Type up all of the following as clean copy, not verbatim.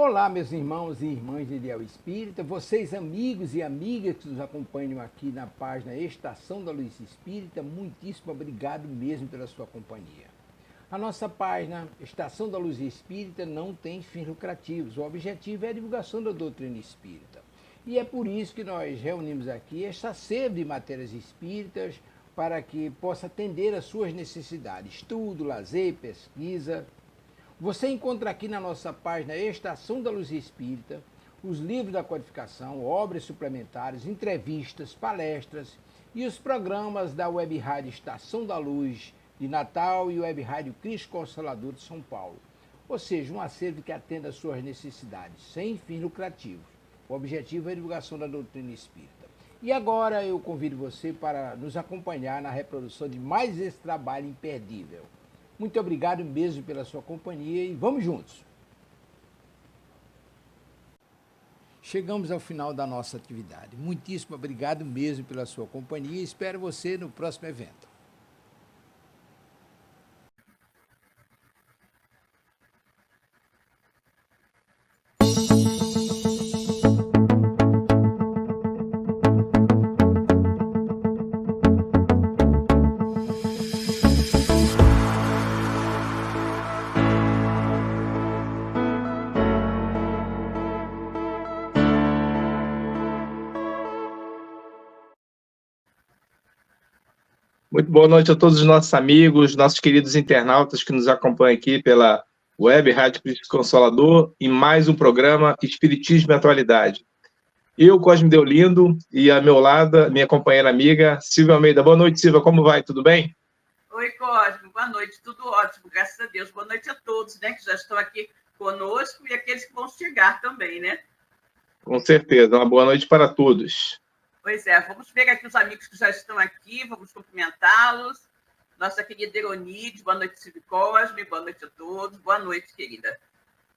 Olá, meus irmãos e irmãs de Ideal Espírita, vocês amigos e amigas que nos acompanham aqui na página Estação da Luz Espírita, muitíssimo obrigado mesmo pela sua companhia. A nossa página Estação da Luz Espírita não tem fins lucrativos, o objetivo é a divulgação da doutrina espírita. E é por isso que nós reunimos aqui esta sede de matérias espíritas para que possa atender às suas necessidades, estudo, lazer, pesquisa. Você encontra aqui na nossa página Estação da Luz Espírita os livros da codificação, obras suplementares, entrevistas, palestras e os programas da Web Rádio Estação da Luz de Natal e Web Rádio Cristo Consolador de São Paulo. Ou seja, um acervo que atenda às suas necessidades, sem fins lucrativos. O objetivo é a divulgação da doutrina espírita. E agora eu convido você para nos acompanhar na reprodução de mais esse trabalho imperdível. Muito obrigado mesmo pela sua companhia e vamos juntos! Chegamos ao final da nossa atividade. Muitíssimo obrigado mesmo pela sua companhia e espero você no próximo evento. Muito boa noite a todos os nossos amigos, nossos queridos internautas que nos acompanham aqui pela Web Rádio Cristo Consolador em mais um programa Espiritismo e Atualidade. Eu, Cosme Deolindo, e a meu lado, minha companheira amiga, Silvia Almeida. Boa noite, Silvia, como vai? Tudo bem? Oi, Cosme, boa noite, tudo ótimo, graças a Deus. Boa noite a todos, né, que já estão aqui conosco e aqueles que vão chegar também, né? Com certeza, uma boa noite para todos. Pois é, vamos ver aqui os amigos que já estão aqui, vamos cumprimentá-los. Nossa querida Eronide, boa noite, Silvio Cosme, boa noite a todos, boa noite, querida.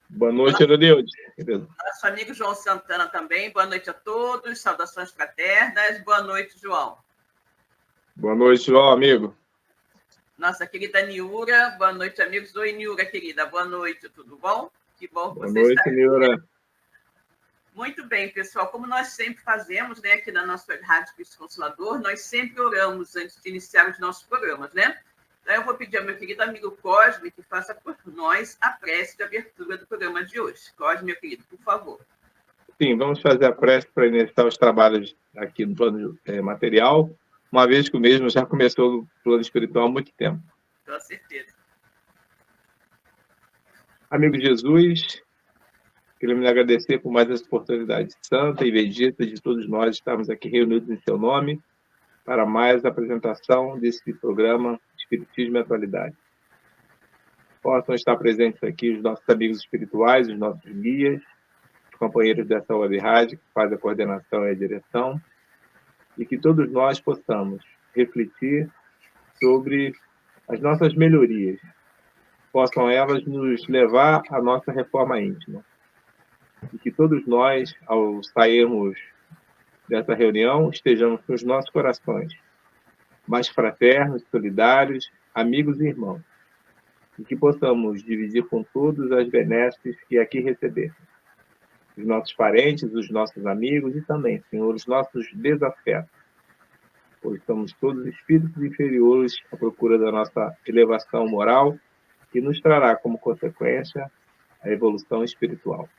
Boa noite, Eronide. Nosso amigo João Santana também, boa noite a todos, saudações fraternas, boa noite, João. Boa noite, João, amigo. Nossa querida Niura, boa noite, amigos. Oi, Niura, querida, boa noite, tudo bom? Que bom que você está aqui. Boa noite, Niura. Muito bem, pessoal. Como nós sempre fazemos, né, aqui na nossa Rádio Cristo Consolador, nós sempre oramos antes de iniciar os nossos programas, né? Então, eu vou pedir ao meu querido amigo Cosme que faça por nós a prece de abertura do programa de hoje. Cosme, meu querido, por favor. Sim, vamos fazer a prece para iniciar os trabalhos aqui no plano material, uma vez que o mesmo já começou no plano espiritual há muito tempo. Com certeza. Amigo Jesus, queremos lhe agradecer por mais essa oportunidade santa e bendita de todos nós estarmos aqui reunidos em seu nome para mais apresentação desse programa Espiritismo e Atualidade. Possam estar presentes aqui os nossos amigos espirituais, os nossos guias, os companheiros dessa web rádio que faz a coordenação e a direção, e que todos nós possamos refletir sobre as nossas melhorias, possam elas nos levar à nossa reforma íntima. E que todos nós, ao sairmos dessa reunião, estejamos com os nossos corações mais fraternos, solidários, amigos e irmãos. E que possamos dividir com todos as benesses que aqui recebemos. Os nossos parentes, os nossos amigos e também, Senhor, os nossos desafetos. Pois somos todos espíritos inferiores à procura da nossa elevação moral, que nos trará como consequência a evolução espiritual.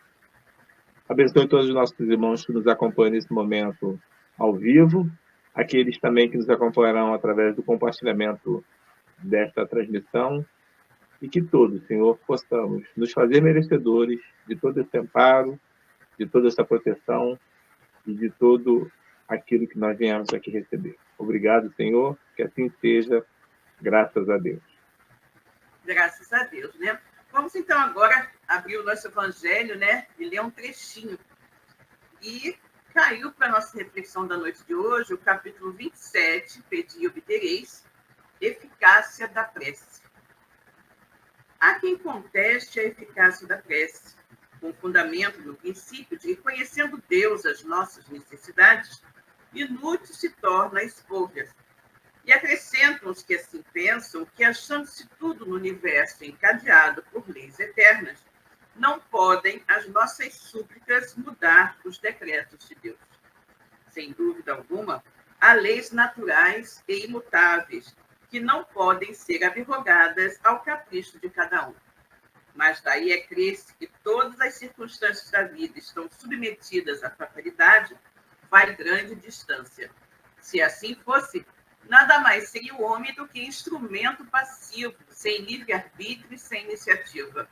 Abençoe todos os nossos irmãos que nos acompanham nesse momento ao vivo, aqueles também que nos acompanharão através do compartilhamento desta transmissão, e que todos, Senhor, possamos nos fazer merecedores de todo esse amparo, de toda essa proteção e de todo aquilo que nós viemos aqui receber. Obrigado, Senhor, que assim seja, graças a Deus. Graças a Deus, né? Vamos, então, agora abrir o nosso evangelho, né? E ler um trechinho. E caiu para a nossa reflexão da noite de hoje o capítulo 27, Pedi e obtereis, eficácia da prece. Há quem conteste a eficácia da prece, com fundamento no princípio de que, conhecendo Deus as nossas necessidades, inútil se torna expor-lhes. E acrescentam os que assim pensam que, achando-se tudo no universo encadeado por leis eternas, não podem as nossas súplicas mudar os decretos de Deus. Sem dúvida alguma, há leis naturais e imutáveis que não podem ser abrogadas ao capricho de cada um. Mas daí é crer-se que todas as circunstâncias da vida estão submetidas à fatalidade, vai grande distância. Se assim fosse, nada mais seria o homem do que instrumento passivo, sem livre-arbítrio e sem iniciativa.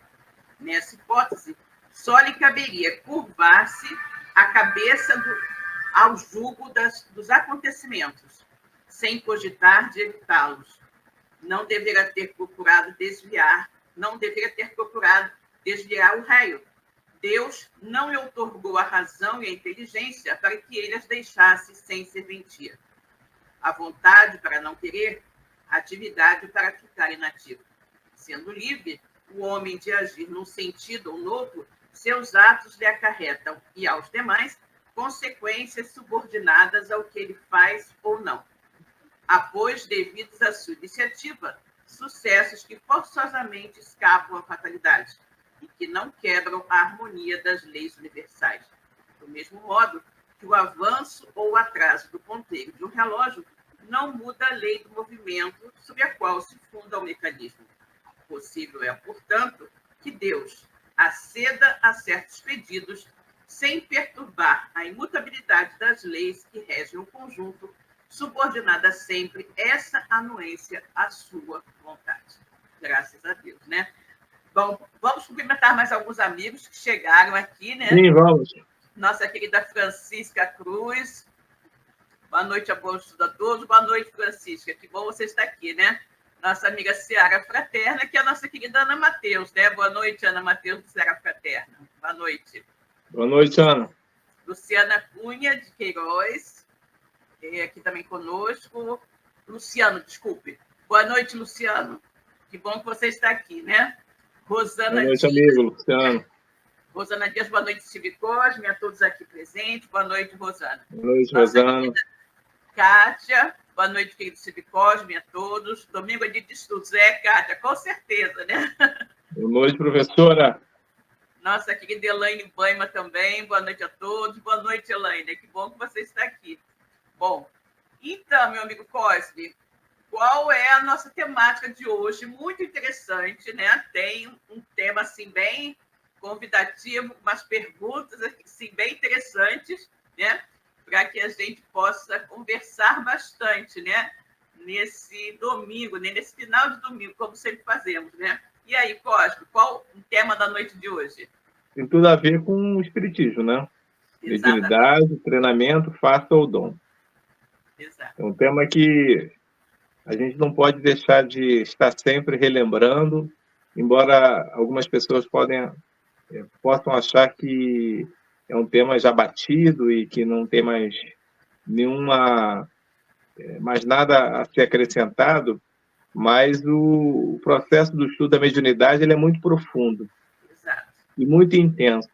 Nessa hipótese, só lhe caberia curvar-se a cabeça ao jugo dos acontecimentos, sem cogitar de evitá-los. Não deveria ter procurado desviar o raio. Deus não lhe outorgou a razão e a inteligência para que ele as deixasse sem serventia. A vontade para não querer, a atividade para ficar inativo. Sendo livre, o homem de agir num sentido ou noutro, seus atos lhe acarretam, e aos demais, consequências subordinadas ao que ele faz ou não. Após, devidos à sua iniciativa, sucessos que forçosamente escapam à fatalidade e que não quebram a harmonia das leis universais. Do mesmo modo que o avanço ou o atraso do ponteiro de um relógio não muda a lei do movimento sobre a qual se funda o mecanismo. Possível é, portanto, que Deus aceda a certos pedidos sem perturbar a imutabilidade das leis que regem o conjunto, subordinada sempre essa anuência à sua vontade. Graças a Deus, né? Bom, vamos cumprimentar mais alguns amigos que chegaram aqui, né? Sim, vamos. Nossa querida Francisca Cruz. Boa noite a bons a todos. Boa noite, Francisca. Que bom você estar aqui, né? Nossa amiga Seara Fraterna, que é a nossa querida Ana Mateus, né? Boa noite, Ana Mateus, do Seara Fraterna. Boa noite. Boa noite, Ana. Luciana Cunha, de Queiroz, aqui também conosco. Luciano, desculpe. Boa noite, Luciano. Que bom que você está aqui, né? Rosana Boa noite, Dias. amigo, Luciano. Rosana Dias, boa noite, Silvio Cosme, a todos aqui presentes. Boa noite, Rosana. Boa noite, Nossa Rosana. Kátia, boa noite, querido Silvio Cosme, a todos. Domingo é dia de estudos, Kátia? Com certeza, né? Boa noite, professora. Nossa querida Elaine Baima também, boa noite a todos. Boa noite, Elaine, que bom que você está aqui. Bom, então, meu amigo Cosme, qual é a nossa temática de hoje? Muito interessante, né? Tem um tema, assim, bem convidativo, umas perguntas, assim, bem interessantes, né? Para que a gente possa conversar bastante, né? Nesse domingo, né? Nesse final de domingo, como sempre fazemos, né? E aí, Cosme, qual o tema da noite de hoje? Tem tudo a ver com o espiritismo, né? Mediunidade, treinamento, faça o dom. Exato. É um tema que a gente não pode deixar de estar sempre relembrando, embora algumas pessoas possam achar que é um tema já batido e que não tem mais nada a ser acrescentado, mas o processo do estudo da mediunidade ele é muito profundo. Exato. E muito intenso.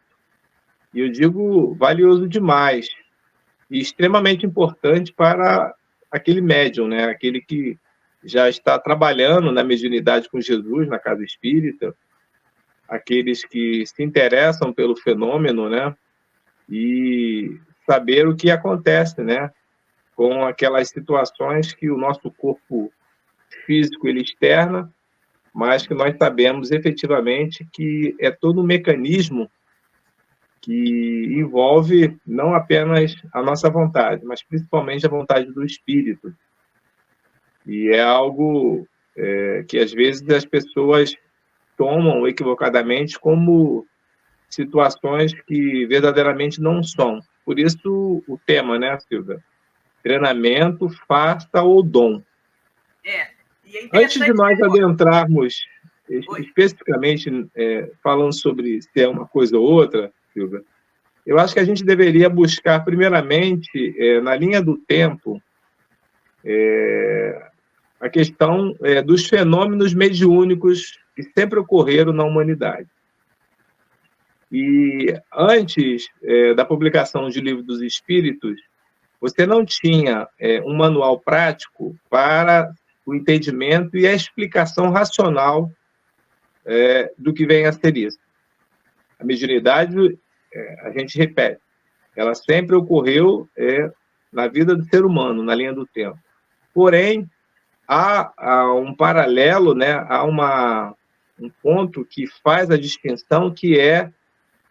E eu digo valioso demais e extremamente importante para aquele médium, né? Aquele que já está trabalhando na mediunidade com Jesus, na casa espírita, aqueles que se interessam pelo fenômeno, né? E saber o que acontece, né? Com aquelas situações que o nosso corpo físico ele externa, mas que nós sabemos efetivamente que é todo um mecanismo que envolve não apenas a nossa vontade, mas principalmente a vontade do espírito. E é algo que às vezes as pessoas tomam equivocadamente como situações que verdadeiramente não são. Por isso o tema, né, Silvia? Treinamento, faça o dom. Antes de nós adentrarmos especificamente falando sobre se é uma coisa ou outra, Silvia, eu acho que a gente deveria buscar, primeiramente, na linha do tempo, a questão dos fenômenos mediúnicos que sempre ocorreram na humanidade. E antes da publicação de Livro dos Espíritos, você não tinha um manual prático para o entendimento e a explicação racional do que vem a ser isso. A mediunidade, a gente repete, ela sempre ocorreu na vida do ser humano, na linha do tempo. Porém, há um paralelo, né? Há um ponto que faz a distinção, que é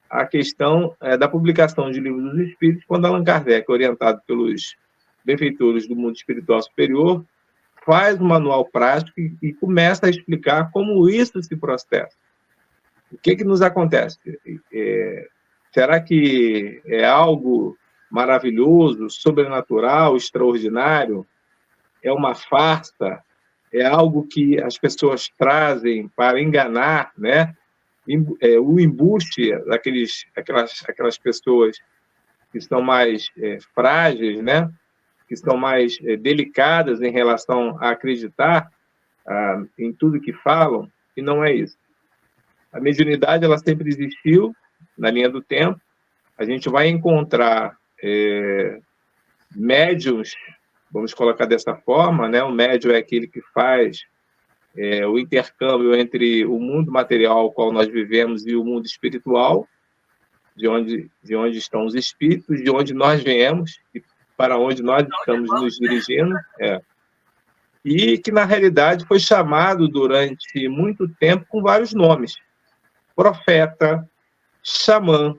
a questão da publicação de Livro dos Espíritos, quando Allan Kardec, orientado pelos benfeitores do mundo espiritual superior, faz um manual prático e começa a explicar como isso se processa. O que nos acontece? Será que é algo maravilhoso, sobrenatural, extraordinário? É uma farsa? É algo que as pessoas trazem para enganar, né? O embuste aquelas pessoas que são mais frágeis, né? Que são mais delicadas em relação a acreditar em tudo que falam, e não é isso. A mediunidade, ela sempre existiu na linha do tempo. A gente vai encontrar médiuns, vamos colocar dessa forma, né? O médium é aquele que faz o intercâmbio entre o mundo material ao qual nós vivemos e o mundo espiritual, de onde estão os espíritos, de onde nós viemos e para onde nós estamos nos dirigindo. E que, na realidade, foi chamado durante muito tempo com vários nomes: profeta, xamã,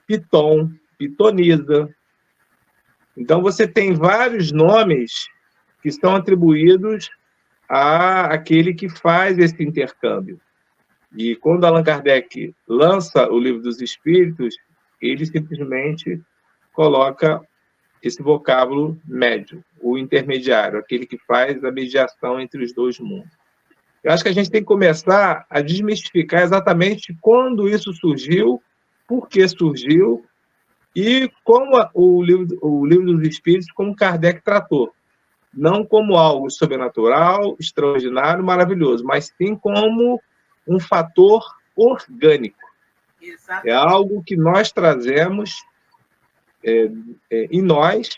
piton, pitonisa. Então, você tem vários nomes que são atribuídos àquele que faz esse intercâmbio. E quando Allan Kardec lança o Livro dos Espíritos, ele simplesmente coloca esse vocábulo médium, o intermediário, aquele que faz a mediação entre os dois mundos. Eu acho que a gente tem que começar a desmistificar exatamente quando isso surgiu, por que surgiu, e como o livro dos Espíritos, como Kardec tratou. Não como algo sobrenatural, extraordinário, maravilhoso, mas sim como um fator orgânico. Exatamente. É algo que nós trazemos em nós,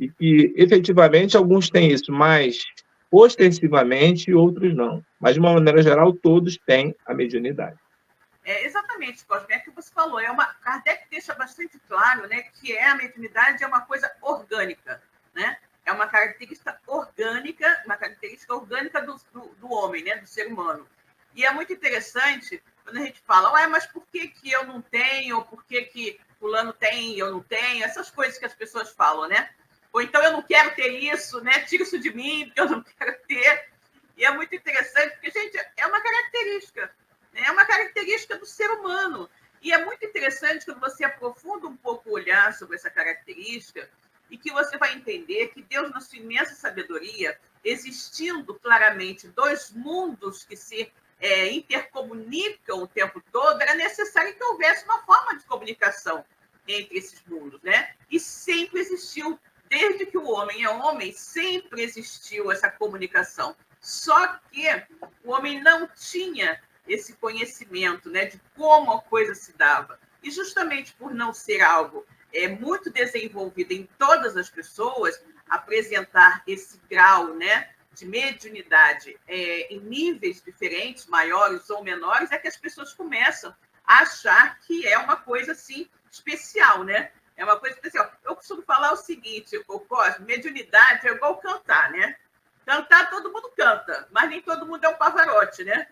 e que, efetivamente, alguns têm isso mais ostensivamente e outros não. Mas, de uma maneira geral, todos têm a mediunidade. Exatamente, Cosme, é o que você falou. Kardec deixa bastante claro, né, que a mediunidade é uma coisa orgânica, né? É uma característica orgânica do homem, né, do ser humano. E é muito interessante quando a gente fala, mas por que eu não tenho, ou por que fulano tem e eu não tenho, essas coisas que as pessoas falam, né? Ou então eu não quero ter isso, né? Tira isso de mim, porque eu não quero ter. E é muito interessante, porque, gente, é uma característica, né? É uma característica do ser humano. E é muito interessante quando você aprofunda um pouco o olhar sobre essa característica e que você vai entender que Deus, na sua imensa sabedoria, existindo claramente dois mundos que se intercomunicam o tempo todo, era necessário que houvesse uma forma de comunicação entre esses mundos, né? E sempre existiu, desde que o homem é homem, sempre existiu essa comunicação. Só que o homem não tinha esse conhecimento, né, de como a coisa se dava. E justamente por não ser algo muito desenvolvido em todas as pessoas, apresentar esse grau, né, de mediunidade em níveis diferentes, maiores ou menores, é que as pessoas começam a achar que é uma coisa assim especial, né? É uma coisa especial. Eu costumo falar o seguinte, Cosme, mediunidade é igual cantar, né? Cantar todo mundo canta, mas nem todo mundo é um Pavarotti, né?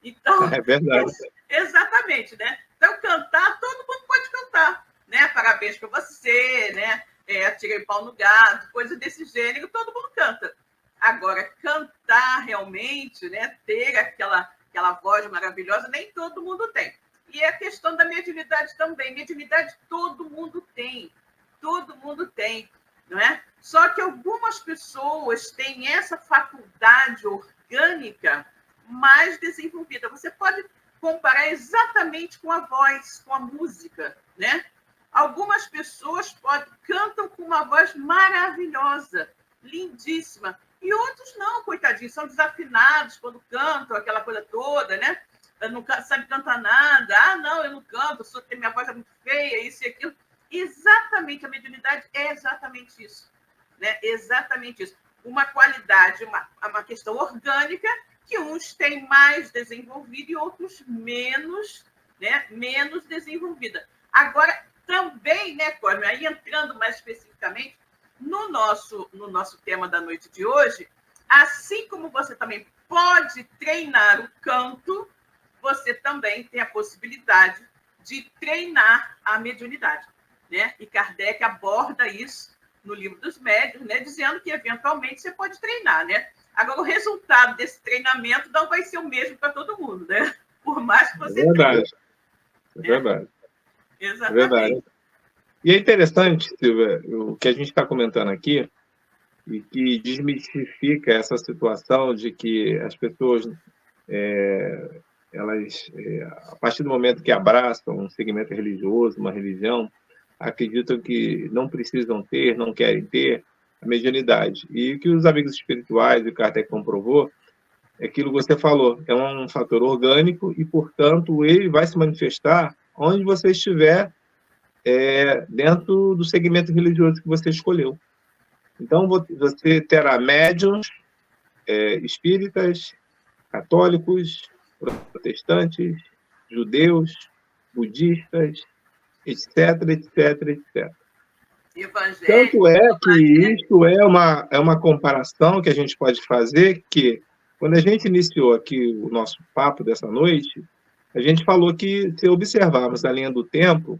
Então, é verdade. Exatamente, né? Então, cantar, todo mundo pode cantar, né? Parabéns para você, né? Atirei pau no gato, coisa desse gênero, todo mundo canta. Agora, cantar realmente, né? Ter aquela voz maravilhosa, nem todo mundo tem. E a questão da mediunidade também. Mediunidade todo mundo tem, não é? Só que algumas pessoas têm essa faculdade orgânica mais desenvolvida. Você pode comparar exatamente com a voz, com a música, né? Algumas pessoas cantam com uma voz maravilhosa, lindíssima, e outros não, coitadinhos, são desafinados quando cantam, aquela coisa toda, né? Não sabe cantar nada. Ah, não, eu não canto, minha voz é muito feia, isso e aquilo. Exatamente, a mediunidade é exatamente isso, né? Exatamente isso. Uma qualidade, uma questão orgânica que uns têm mais desenvolvido e outros menos né, menos desenvolvida. Agora, também, né, Cosme, aí entrando mais especificamente no nosso tema da noite de hoje, assim como você também pode treinar o canto, você também tem a possibilidade de treinar a mediunidade, né? E Kardec aborda isso no Livro dos Médiuns, né, dizendo que, eventualmente, você pode treinar, né? Agora, o resultado desse treinamento não vai ser o mesmo para todo mundo, né? Por mais que você verdade. treine. É verdade. Exatamente. É verdade. E é interessante, Silvia, o que a gente está comentando aqui, e que desmistifica essa situação de que as pessoas, elas, a partir do momento que abraçam um segmento religioso, uma religião, acreditam que não precisam ter, não querem ter a mediunidade. E o que os amigos espirituais, e Kardec comprovou, é aquilo que você falou, é um fator orgânico e, portanto, ele vai se manifestar onde você estiver, dentro do segmento religioso que você escolheu. Então, você terá médiuns, espíritas, católicos, protestantes, judeus, budistas, etc, etc, etc. Evangélico. Tanto é que isso é uma comparação que a gente pode fazer, que quando a gente iniciou aqui o nosso papo dessa noite, a gente falou que, se observarmos a linha do tempo,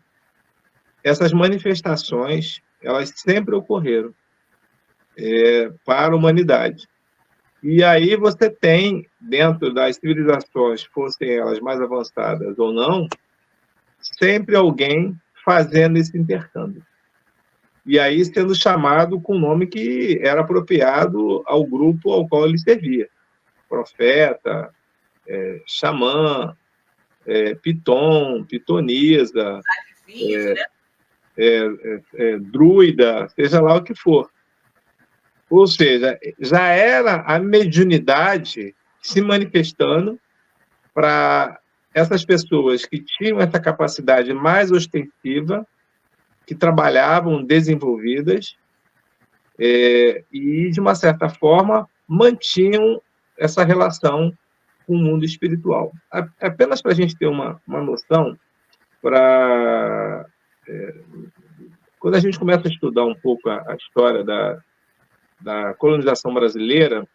essas manifestações, elas sempre ocorreram para a humanidade. E aí você tem, dentro das civilizações, fossem elas mais avançadas ou não, sempre alguém fazendo esse intercâmbio. E aí sendo chamado com o nome que era apropriado ao grupo ao qual ele servia. Profeta, xamã, piton, pitonisa, druida, seja lá o que for. Ou seja, já era a mediunidade se manifestando para essas pessoas que tinham essa capacidade mais ostensiva, que trabalhavam desenvolvidas e, de uma certa forma, mantinham essa relação com o mundo espiritual. Apenas para a gente ter uma noção, quando a gente começa a estudar um pouco a história da colonização brasileira,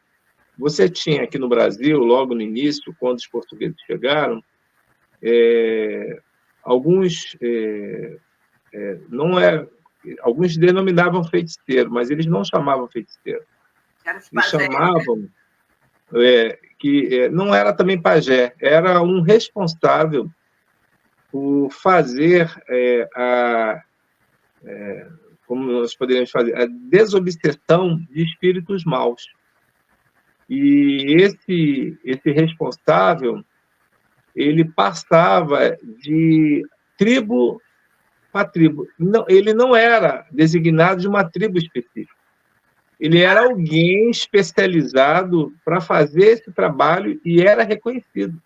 você tinha aqui no Brasil, logo no início, quando os portugueses chegaram, alguns alguns denominavam feiticeiro, mas eles não chamavam feiticeiro. Eles chamavam que não era também pajé, era um responsável por fazer como nós poderíamos fazer, a desobsessão de espíritos maus. E esse responsável, ele passava de tribo para tribo. Não, ele não era designado de uma tribo específica. Ele era alguém especializado para fazer esse trabalho e era reconhecido.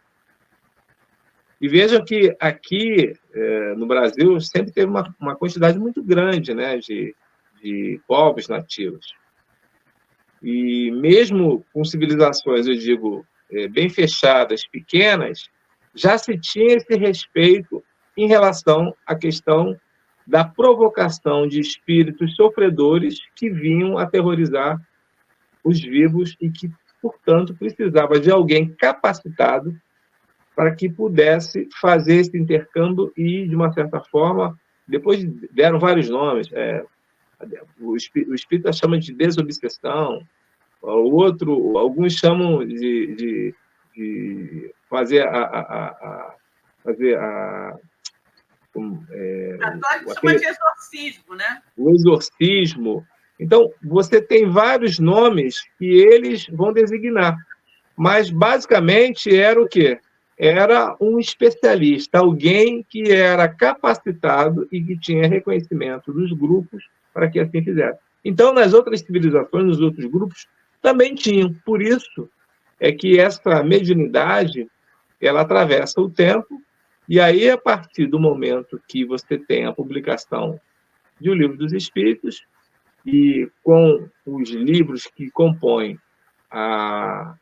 E vejam que aqui, no Brasil, sempre teve uma quantidade muito grande, né, de povos nativos. E mesmo com civilizações, eu digo, bem fechadas, pequenas, já se tinha esse respeito em relação à questão da provocação de espíritos sofredores que vinham aterrorizar os vivos e que, portanto, precisava de alguém capacitado para que pudesse fazer esse intercâmbio e, de uma certa forma, depois deram vários nomes. O espírita chama de desobsessão, alguns chamam de fazer católico chama de exorcismo, né? O exorcismo. Então, você tem vários nomes que eles vão designar. Mas, basicamente, era o quê? Era um especialista, alguém que era capacitado e que tinha reconhecimento dos grupos para que assim fizesse. Então, nas outras civilizações, nos outros grupos, também tinham. Por isso é que essa mediunidade, ela atravessa o tempo, e aí, a partir do momento que você tem a publicação de O Livro dos Espíritos, e com os livros que compõem a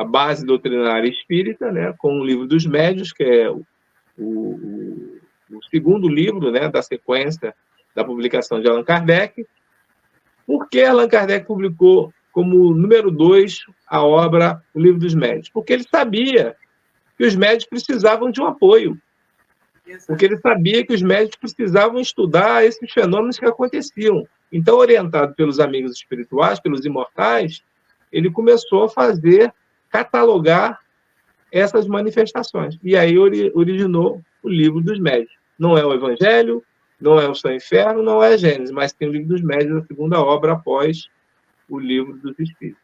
base doutrinária espírita, né, com o Livro dos Médiuns, que é o segundo livro, né, da sequência da publicação de Allan Kardec. Por que Allan Kardec publicou como número 2 a obra O Livro dos Médios? Porque ele sabia que os médios precisavam de um apoio. Porque ele sabia que os médios precisavam estudar esses fenômenos que aconteciam. Então, orientado pelos amigos espirituais, pelos imortais, ele começou a catalogar essas manifestações. E aí originou o Livro dos Médios. Não é o Evangelho, não é o Céu e Inferno, não é a Gênesis, mas tem o Livro dos Médios, a segunda obra após o Livro dos Espíritos.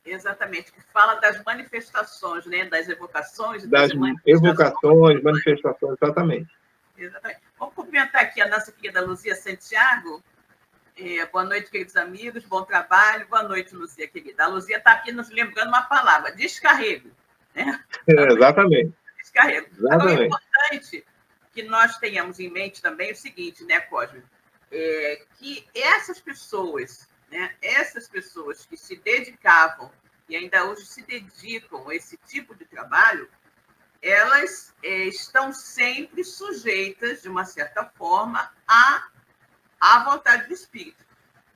Exatamente, que fala das manifestações, né? Das evocações. Das evocações, manifestações, exatamente. Exatamente. Vamos cumprimentar aqui a nossa querida Luzia Santiago. Boa noite, queridos amigos, bom trabalho. Boa noite, Luzia, querida. A Luzia está aqui nos lembrando uma palavra, descarrego. Né? Exatamente. Descarrego. Exatamente. Agora, é importante que nós tenhamos em mente também o seguinte, né, Cosme? Que essas pessoas, né, essas pessoas que se dedicavam e ainda hoje se dedicam a esse tipo de trabalho, elas estão sempre sujeitas, de uma certa forma, à vontade do Espírito.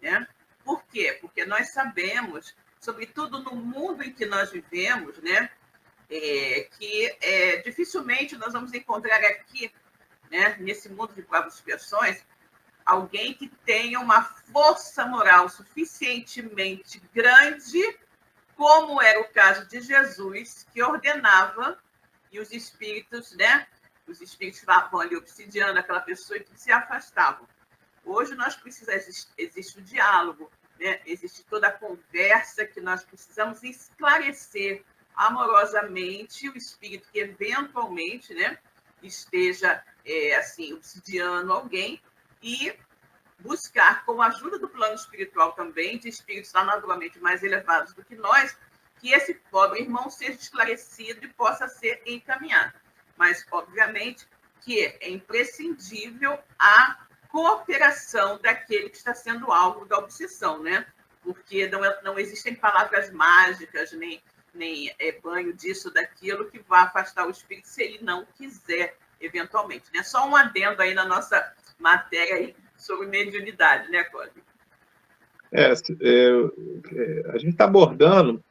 Né? Por quê? Porque nós sabemos, sobretudo no mundo em que nós vivemos, né, que dificilmente nós vamos encontrar aqui, né, nesse mundo de provas e expiações, alguém que tenha uma força moral suficientemente grande, como era o caso de Jesus, que ordenava, e os espíritos, né? Os espíritos estavam ali obsidiando aquela pessoa e que se afastavam. Hoje nós precisamos, existe o diálogo, né? Existe toda a conversa que nós precisamos esclarecer amorosamente o espírito que eventualmente, né, esteja assim obsidiando alguém, e buscar, com a ajuda do plano espiritual também, de espíritos naturalmente mais elevados do que nós, que esse pobre irmão seja esclarecido e possa ser encaminhado. Mas, obviamente, que é imprescindível a cooperação daquele que está sendo alvo da obsessão, né? Porque não existem palavras mágicas, nem banho disso, daquilo, que vá afastar o espírito se ele não quiser, eventualmente. Né? Só um adendo aí na nossa matéria aí sobre mediunidade, né, Cosme? A gente está abordando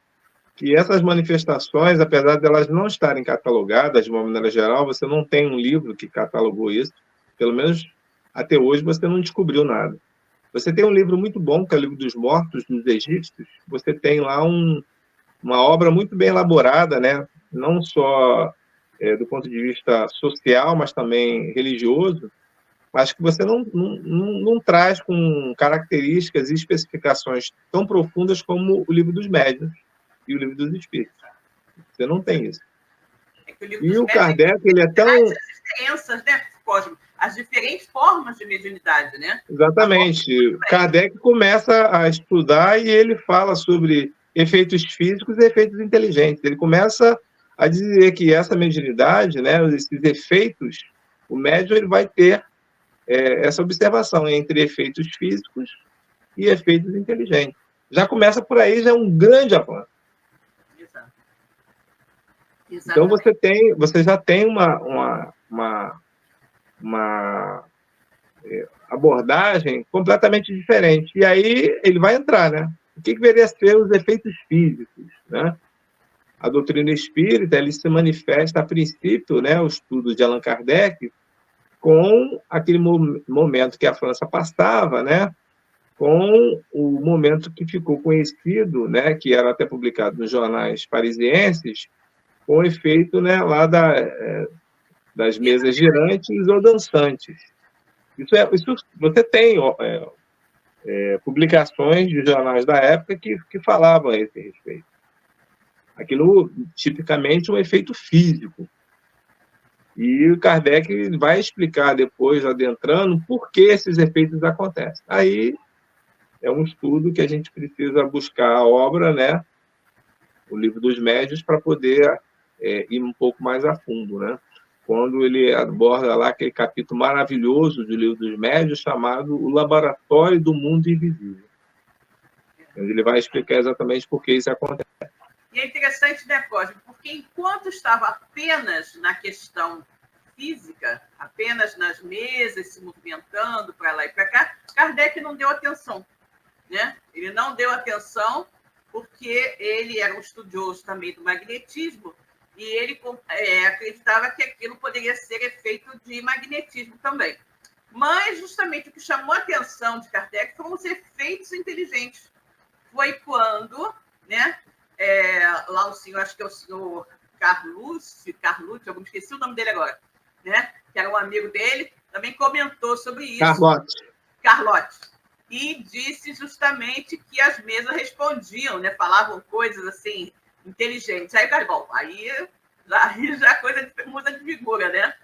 que essas manifestações, apesar de elas não estarem catalogadas de uma maneira geral, você não tem um livro que catalogou isso, pelo menos até hoje você não descobriu nada. Você tem um livro muito bom, que é o Livro dos Mortos, dos Egípcios, você tem lá uma obra muito bem elaborada, né? Não só do ponto de vista social, mas também religioso, mas que você não traz com características e especificações tão profundas como o Livro dos Médiuns e o Livro dos Espíritos. Você não tem isso. E o Kardec, ele é tão... As diferenças, né, Cosme? As diferentes formas de mediunidade, né? Exatamente. Kardec começa a estudar e ele fala sobre efeitos físicos e efeitos inteligentes. Ele começa a dizer que essa mediunidade, né, esses efeitos, o médium ele vai ter essa observação entre efeitos físicos e efeitos inteligentes. Já começa por aí, já é um grande avanço. Exato. Então, você já tem uma abordagem completamente diferente. E aí ele vai entrar, né? O que deveria ser os efeitos físicos, né? A doutrina espírita, ele se manifesta, a princípio, né, o estudo de Allan Kardec, com aquele momento que a França passava, né, com o momento que ficou conhecido, né, que era até publicado nos jornais parisienses, com o efeito, né, lá das mesas girantes ou dançantes. Isso você tem publicações de jornais da época que falavam a esse respeito. Aquilo, tipicamente, um efeito físico. E o Kardec vai explicar depois, adentrando, por que esses efeitos acontecem. Aí é um estudo que a gente precisa buscar a obra, né, o Livro dos Médiuns, para poder ir um pouco mais a fundo, né? Quando ele aborda lá aquele capítulo maravilhoso do Livro dos Médiuns, chamado O Laboratório do Mundo Invisível. Ele vai explicar exatamente por que isso acontece. E é interessante, né, Cosme? Porque enquanto estava apenas na questão física, apenas nas mesas, se movimentando para lá e para cá, Kardec não deu atenção, né? Ele não deu atenção porque ele era um estudioso também do magnetismo e ele acreditava que aquilo poderia ser efeito de magnetismo também. Mas, justamente, o que chamou a atenção de Kardec foram os efeitos inteligentes. Foi quando, né, lá o senhor, acho que é o senhor Carlucci, eu me esqueci o nome dele agora, né, que era um amigo dele, também comentou sobre isso. Carlotti. E disse justamente que as mesas respondiam, né, falavam coisas assim, inteligentes. Aí, bom, aí já a coisa muda de figura, né?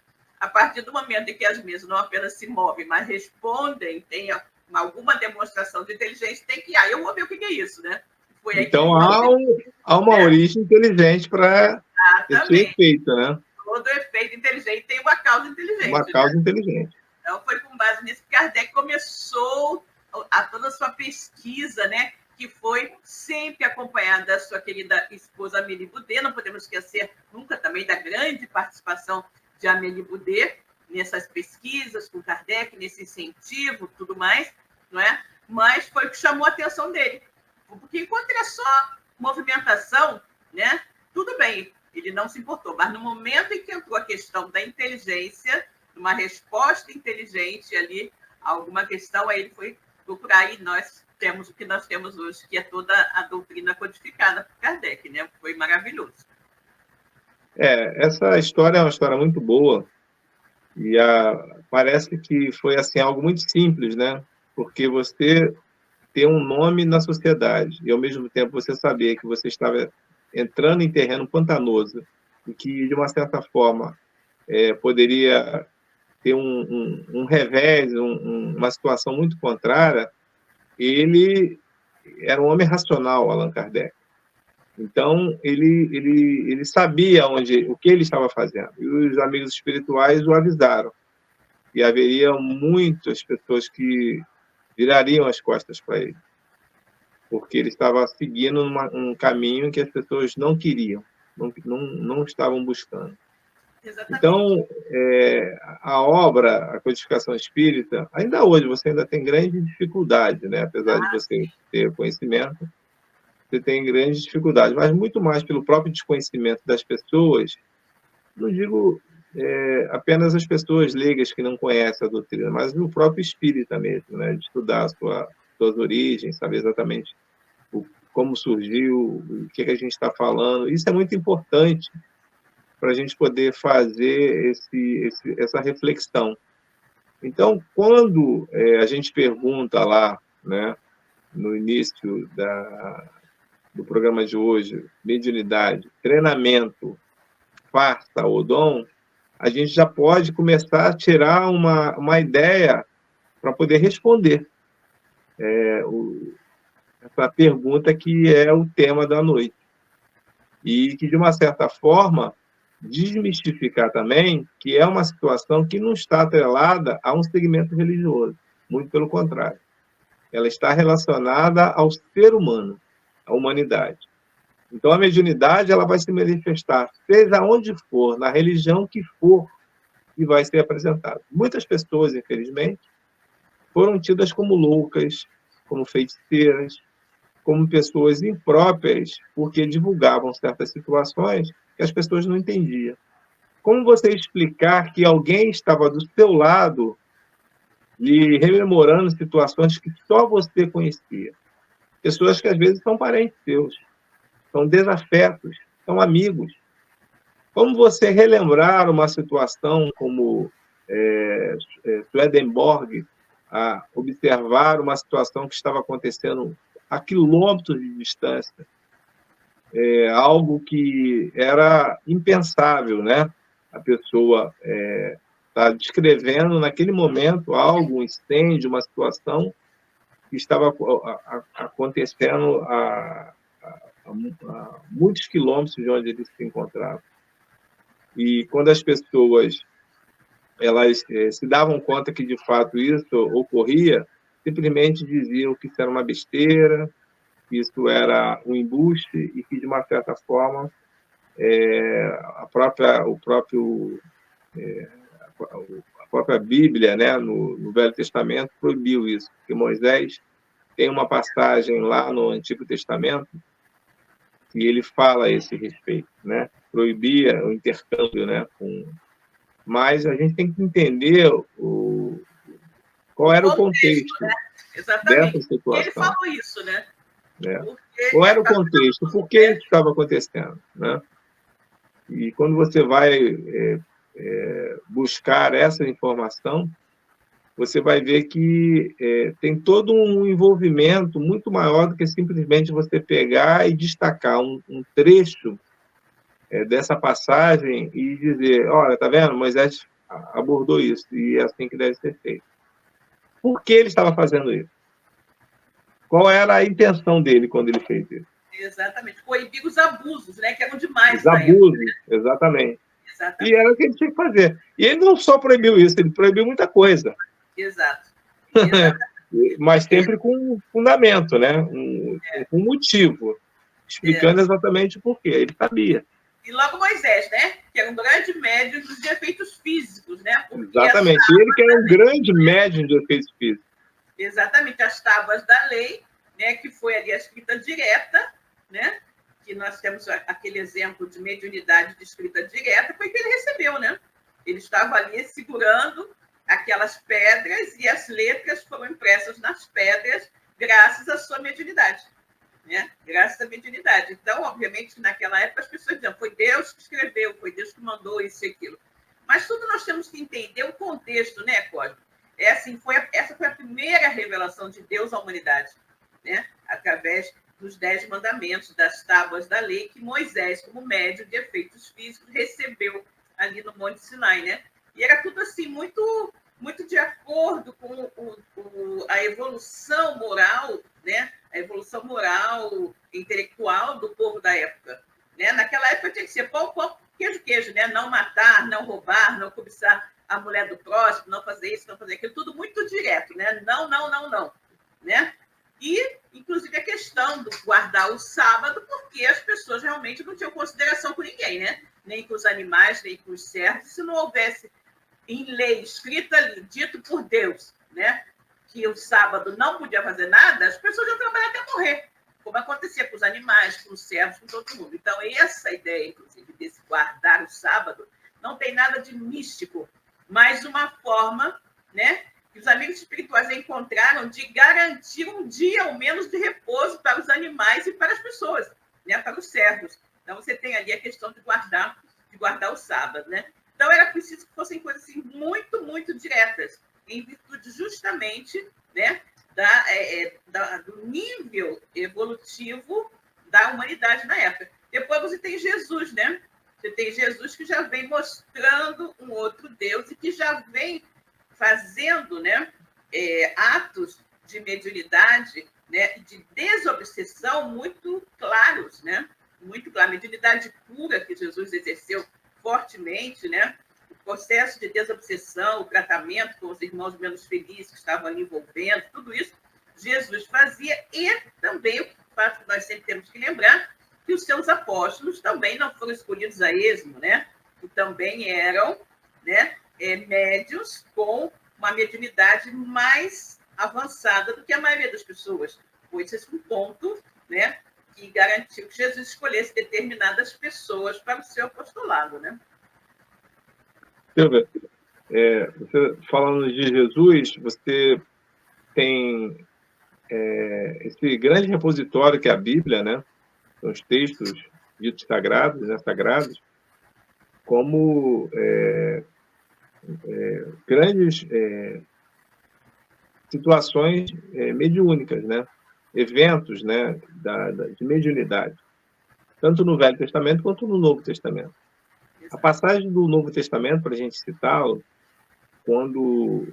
A partir do momento em que as mesas não apenas se movem, mas respondem, tem alguma demonstração de inteligência, tem que... Aí eu vou ver o que é isso, né? Foi então, há uma origem inteligente para esse efeito, né? Todo efeito inteligente tem uma causa inteligente. Uma causa inteligente. Então, foi com base nisso que Kardec começou toda a sua pesquisa, né? Que foi sempre acompanhada da sua querida esposa Amélie Boudet. Não podemos esquecer nunca também da grande participação de Amélie Boudet nessas pesquisas com Kardec, nesse incentivo, tudo mais, não é? Mas foi o que chamou a atenção dele. Porque enquanto era só movimentação, né? Tudo bem, ele não se importou. Mas no momento em que entrou a questão da inteligência, uma resposta inteligente ali, alguma questão, aí ele foi procurar e nós temos o que nós temos hoje, que é toda a doutrina codificada por Kardec, né? Foi maravilhoso. Essa história é uma história muito boa e parece que foi assim algo muito simples, né? Porque você ter um nome na sociedade e ao mesmo tempo você saber que você estava entrando em terreno pantanoso e que de uma certa forma poderia ter um revés, uma situação muito contrária. Ele era um homem racional, Allan Kardec. Então, ele sabia o que ele estava fazendo. E os amigos espirituais o avisaram. E haveria muitas pessoas que virariam as costas para ele. Porque ele estava seguindo um caminho que as pessoas não queriam, não estavam buscando. Exatamente. Então, a obra, a codificação espírita, ainda hoje você ainda tem grande dificuldade, né? Apesar de você ter conhecimento, você tem grandes dificuldades, mas muito mais pelo próprio desconhecimento das pessoas. Não digo apenas as pessoas leigas que não conhecem a doutrina, mas o próprio espírita mesmo, né? De estudar suas origens, saber exatamente como surgiu, o que a gente está falando. Isso é muito importante para a gente poder fazer essa reflexão. Então, quando a gente pergunta lá, né, no início do programa de hoje, mediunidade, treinamento, farsa ou dom, a gente já pode começar a tirar uma ideia para poder responder essa pergunta que é o tema da noite. E que, de uma certa forma, desmistificar também que é uma situação que não está atrelada a um segmento religioso. Muito pelo contrário. Ela está relacionada ao ser humano, à humanidade. Então, a mediunidade ela vai se manifestar, seja onde for, na religião que for, e vai ser apresentada. Muitas pessoas, infelizmente, foram tidas como loucas, como feiticeiras, como pessoas impróprias, porque divulgavam certas situações que as pessoas não entendiam. Como você explicar que alguém estava do seu lado lhe rememorando situações que só você conhecia? Pessoas que, às vezes, são parentes seus, são desafetos, são amigos. Como você relembrar uma situação como Swedenborg, a observar uma situação que estava acontecendo a quilômetros de distância, algo que era impensável, né? A pessoa está descrevendo naquele momento algo, um incêndio, uma situação que estava acontecendo a muitos quilômetros de onde ele se encontrava. E quando as pessoas elas se davam conta que de fato isso ocorria, simplesmente diziam que isso era uma besteira, que isso era um embuste e que, de uma certa forma, a própria Bíblia, né, no Velho Testamento, proibiu isso, porque Moisés tem uma passagem lá no Antigo Testamento que ele fala a esse respeito, né? Proibia o intercâmbio, né? Mas a gente tem que entender qual era o contexto, né? Exatamente. dessa situação. Ele falou isso, né? Qual era o contexto? Por que isso estava acontecendo, né? E quando você vai buscar essa informação, você vai ver que tem todo um envolvimento muito maior do que simplesmente você pegar e destacar um trecho dessa passagem e dizer, olha, tá vendo? Moisés abordou isso e é assim que deve ser feito. Por que ele estava fazendo isso? Qual era a intenção dele quando ele fez isso? Exatamente. Coibir os abusos, né? Que eram demais. Os abusos, exatamente. E era o que ele tinha que fazer. E ele não só proibiu isso, ele proibiu muita coisa. Exato. Mas sempre com fundamento, né? Com motivo, explicando exatamente por quê. Ele sabia. E logo Moisés, né? Que era um grande médium dos efeitos físicos, né? Porque exatamente. Ele que era um grande médium de efeitos físicos. Exatamente. As tábuas da lei, né? Que foi ali a escrita direta, né? Que nós temos aquele exemplo de mediunidade de escrita direta, foi que ele recebeu, né? Ele estava ali segurando aquelas pedras e as letras foram impressas nas pedras graças à sua mediunidade, né? Graças à mediunidade. Então, obviamente, naquela época as pessoas diziam, foi Deus que escreveu, foi Deus que mandou isso e aquilo. Mas tudo nós temos que entender o contexto, né, Cosme? Essa foi a primeira revelação de Deus à humanidade, né? Através dos 10 mandamentos, das tábuas da lei, que Moisés, como médium de efeitos físicos, recebeu ali no Monte Sinai, né? E era tudo assim, muito, muito de acordo com a evolução moral, né? A evolução moral, intelectual do povo da época, né? Naquela época tinha que ser pão, pão, queijo, queijo, né? Não matar, não roubar, não cobiçar a mulher do próximo, não fazer isso, não fazer aquilo, tudo muito direto, né? Não, não, não, não, né? E, inclusive, a questão do guardar o sábado, porque as pessoas realmente não tinham consideração com ninguém, né? Nem com os animais, nem com os servos. Se não houvesse em lei escrita ali, dito por Deus, né? Que o sábado não podia fazer nada, as pessoas iam trabalhar até morrer, como acontecia com os animais, com os servos, com todo mundo. Então, essa ideia, inclusive, desse guardar o sábado, não tem nada de místico, mas uma forma, né? Que os amigos espirituais encontraram de garantir um dia, ao menos, de repouso para os animais e para as pessoas, né? Para os servos. Então, você tem ali a questão de guardar o sábado, né? Então, era preciso que fossem coisas assim, muito, muito diretas, em virtude justamente, né, do nível evolutivo da humanidade na época. Depois você tem Jesus, né? Você tem Jesus que já vem mostrando um outro Deus e que já vem fazendo, né, atos de mediunidade, né, de desobsessão muito claros, né? Muito claro. A mediunidade pura que Jesus exerceu fortemente, né? O processo de desobsessão, o tratamento com os irmãos menos felizes que estavam ali envolvendo, tudo isso Jesus fazia, e também o fato que nós sempre temos que lembrar que os seus apóstolos também não foram escolhidos a esmo, né? E também eram, né, médiuns com uma mediunidade mais avançada do que a maioria das pessoas. Foi esse um ponto, né, que garantiu que Jesus escolhesse determinadas pessoas para o seu apostolado, né? Silvia, você falando de Jesus, você tem esse grande repositório que é a Bíblia, né? São os textos ditos sagrados, né? Sagrados, como grandes situações mediúnicas, né? Eventos, né? De mediunidade, tanto no Velho Testamento quanto no Novo Testamento. A passagem do Novo Testamento, para a gente citá-lo, quando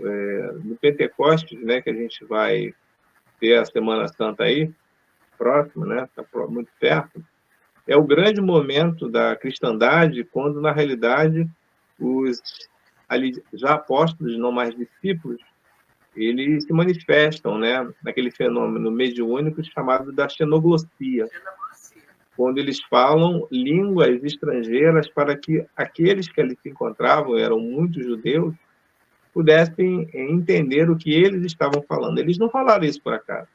no Pentecostes, né, que a gente vai ter a Semana Santa aí, próximo, né, está muito perto, é o grande momento da cristandade, quando, na realidade, os ali, já apóstolos, não mais discípulos, eles se manifestam, né, naquele fenômeno mediúnico chamado da xenoglossia. quando eles falam línguas estrangeiras para que aqueles que ali se encontravam, eram muitos judeus, pudessem entender o que eles estavam falando. Eles não falaram isso por acaso.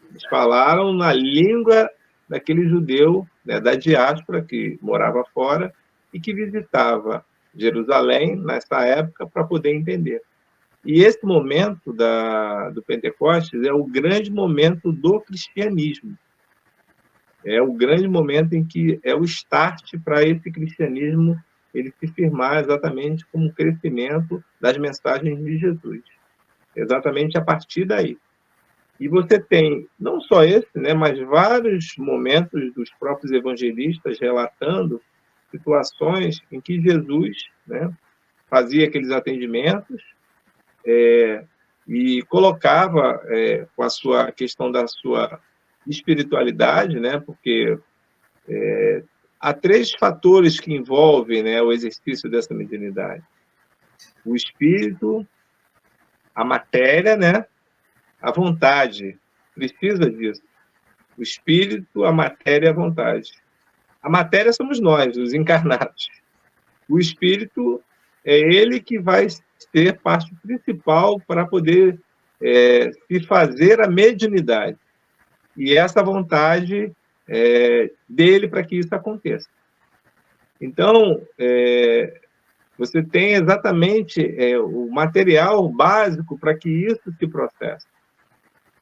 Eles falaram na língua daquele judeu, né, da diáspora que morava fora e que visitava Jerusalém nessa época para poder entender. E esse momento do Pentecostes é o grande momento do cristianismo. É o grande momento em que é o start para esse cristianismo ele se firmar exatamente como um crescimento das mensagens de Jesus. Exatamente a partir daí. E você tem, não só esse, né, mas vários momentos dos próprios evangelistas relatando situações em que Jesus, né, fazia aqueles atendimentos e colocava, com a sua questão da sua espiritualidade, né, porque há 3 fatores que envolvem, né, o exercício dessa mediunidade. O espírito, a matéria, né, a vontade. Precisa disso. O espírito, a matéria e a vontade. A matéria somos nós, os encarnados. O espírito é ele que vai ser parte principal para poder se fazer a mediunidade. E essa vontade dele para que isso aconteça. Então, você tem exatamente o material básico para que isso se processe.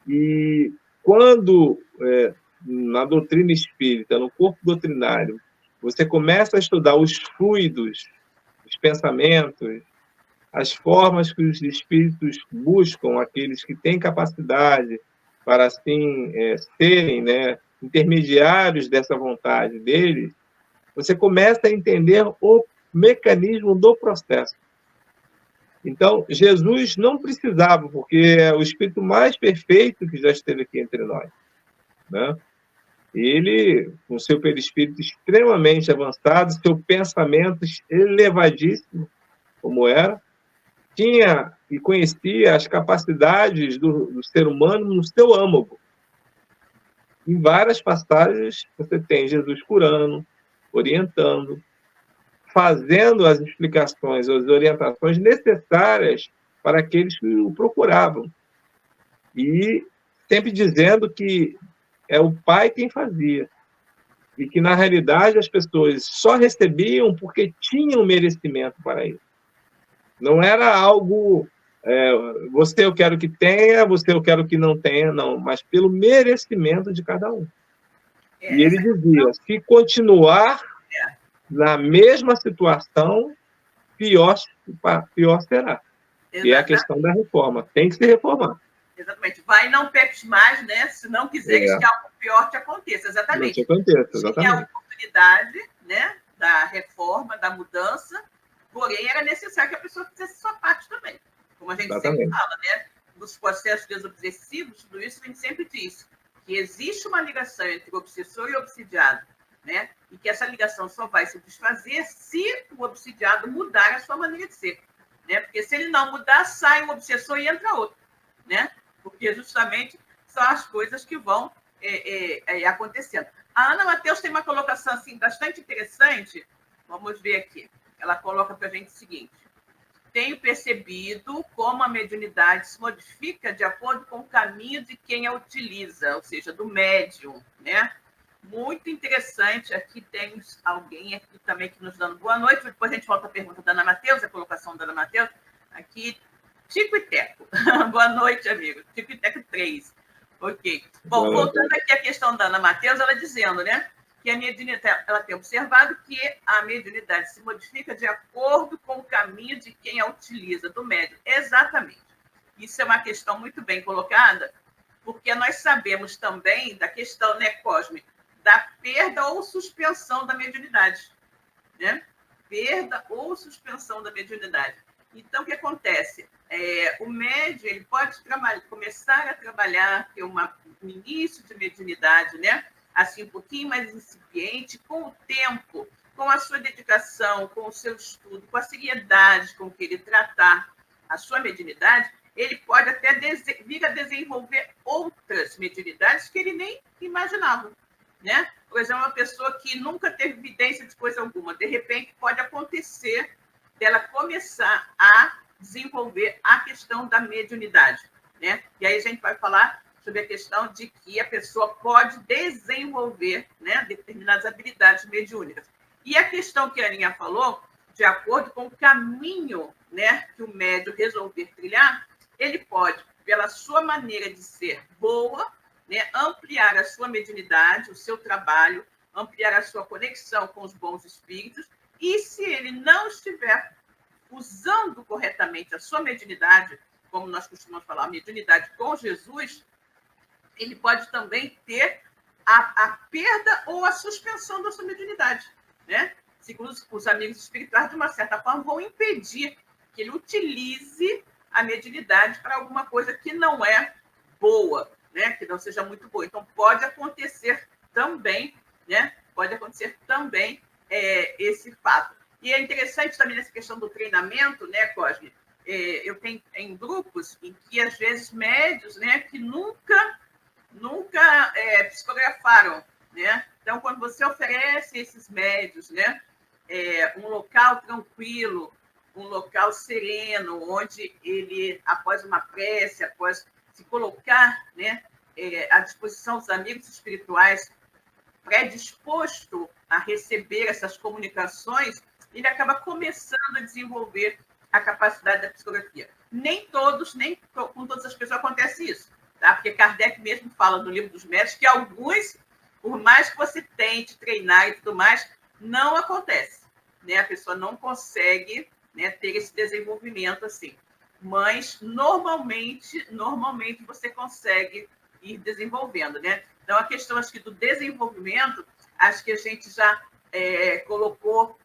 E quando, na doutrina espírita, no corpo doutrinário, você começa a estudar os fluidos, os pensamentos, as formas que os espíritos buscam, aqueles que têm capacidade para, assim, serem, né, intermediários dessa vontade deles, você começa a entender o mecanismo do processo. Então, Jesus não precisava, porque é o espírito mais perfeito que já esteve aqui entre nós, né? Ele, com seu perispírito extremamente avançado, seu pensamento elevadíssimo, como era, tinha e conhecia as capacidades do ser humano no seu âmago. Em várias passagens, você tem Jesus curando, orientando, fazendo as explicações, as orientações necessárias para aqueles que o procuravam. E sempre dizendo que é o Pai quem fazia. E que, na realidade, as pessoas só recebiam porque tinham merecimento para isso. Não era algo, você eu quero que tenha, você eu quero que não tenha, não. Mas pelo merecimento de cada um. E ele dizia, se continuar na mesma situação, pior será. E é a questão da reforma. Tem que se reformar. Exatamente. Vai e não peques mais, né? Se não quiseres que algo pior te aconteça. Exatamente. Não te aconteça, exatamente. Tinha a oportunidade, né, da reforma, da mudança, porém era necessário que a pessoa fizesse sua parte também. Como a gente sempre fala, né? Nos processos desobsessivos, tudo isso a gente sempre diz que existe uma ligação entre o obsessor e o obsidiado, né? E que essa ligação só vai se desfazer se o obsidiado mudar a sua maneira de ser, né? Porque se ele não mudar, sai um obsessor e entra outro, né? Porque justamente são as coisas que vão acontecendo. A Ana Matheus tem uma colocação assim, bastante interessante. Vamos ver aqui. Ela coloca para a gente o seguinte: tenho percebido como a mediunidade se modifica de acordo com o caminho de quem a utiliza, ou seja, do médium, né? Muito interessante. Aqui temos alguém aqui também que nos dando boa noite. Depois a gente volta à pergunta da Ana Matheus, a colocação da Ana Matheus. Aqui, Tico e Teco. Boa noite, amigo. Tico e Teco 3. Ok. Bom, voltando aqui à questão da Ana Matheus, ela dizendo, né, que a mediunidade, ela tem observado que a mediunidade se modifica de acordo com o caminho de quem a utiliza, do médium. Exatamente. Isso é uma questão muito bem colocada, porque nós sabemos também da questão, né, Cosme, da perda ou suspensão da mediunidade, né? Perda ou suspensão da mediunidade. Então, o que acontece? O médium ele pode começar a trabalhar, ter um início de mediunidade, né? Assim, um pouquinho mais incipiente, com o tempo, com a sua dedicação, com o seu estudo, com a seriedade com que ele tratar a sua mediunidade, ele pode até vir a desenvolver outras mediunidades que ele nem imaginava, né? Por exemplo, uma pessoa que nunca teve evidência de coisa alguma, de repente pode acontecer dela começar a desenvolver a questão da mediunidade, né? E aí a gente vai falar sobre a questão de que a pessoa pode desenvolver, né, determinadas habilidades mediúnicas. E a questão que a Aninha falou, de acordo com o caminho, né, que o médium resolver trilhar, ele pode, pela sua maneira de ser boa, né, ampliar a sua mediunidade, o seu trabalho, ampliar a sua conexão com os bons espíritos, e se ele não estiver usando corretamente a sua mediunidade, como nós costumamos falar, a mediunidade com Jesus, ele pode também ter a perda ou a suspensão da sua mediunidade, né? Segundo os amigos espirituais, de uma certa forma, vão impedir que ele utilize a mediunidade para alguma coisa que não é boa, né? Que não seja muito boa. Então, pode acontecer também, né? Pode acontecer também esse fato. E é interessante também nessa questão do treinamento, né, Cosme? Eu tenho em grupos em que, às vezes, médios, né, que nunca psicografaram, né? Então, quando você oferece esses médios, né, um local tranquilo, um local sereno, onde ele, após uma prece, após se colocar, né, à disposição dos amigos espirituais, predisposto a receber essas comunicações, ele acaba começando a desenvolver a capacidade da psicografia. Nem com todas as pessoas acontece isso, tá? Porque Kardec mesmo fala no Livro dos Médiuns que alguns, por mais que você tente treinar e tudo mais, não acontece, né? A pessoa não consegue, né, ter esse desenvolvimento assim. Mas, normalmente você consegue ir desenvolvendo, né? Então, a questão, acho que, do desenvolvimento, acho que a gente já colocou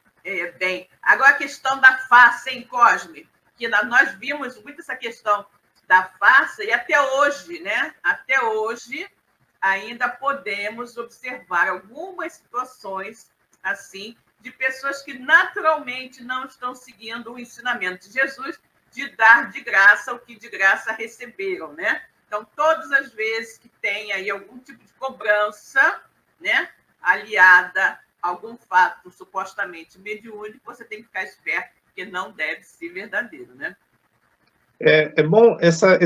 bem. Agora, a questão da face, hein, Cosme? Que nós vimos muito essa questão da face, e até hoje, né? Até hoje, ainda podemos observar algumas situações, assim, de pessoas que naturalmente não estão seguindo o ensinamento de Jesus de dar de graça o que de graça receberam, né? Então, todas as vezes que tem aí algum tipo de cobrança, né, aliada a algum fato supostamente mediúnico, você tem que ficar esperto, porque não deve ser verdadeiro, né? É bom, essa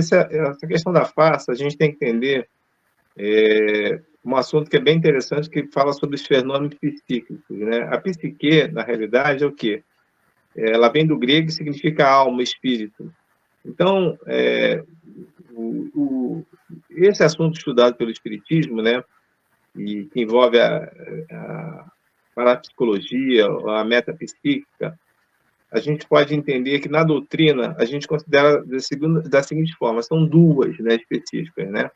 questão da face, a gente tem que entender um assunto que é bem interessante, que fala sobre os fenômenos psíquicos, né? A psique, na realidade, é o quê? Ela vem do grego e significa alma, espírito. Então, esse assunto estudado pelo Espiritismo, né, e que envolve a parapsicologia, a metapsíquica, a gente pode entender que na doutrina a gente considera da seguinte forma: são duas, né, específicas, né?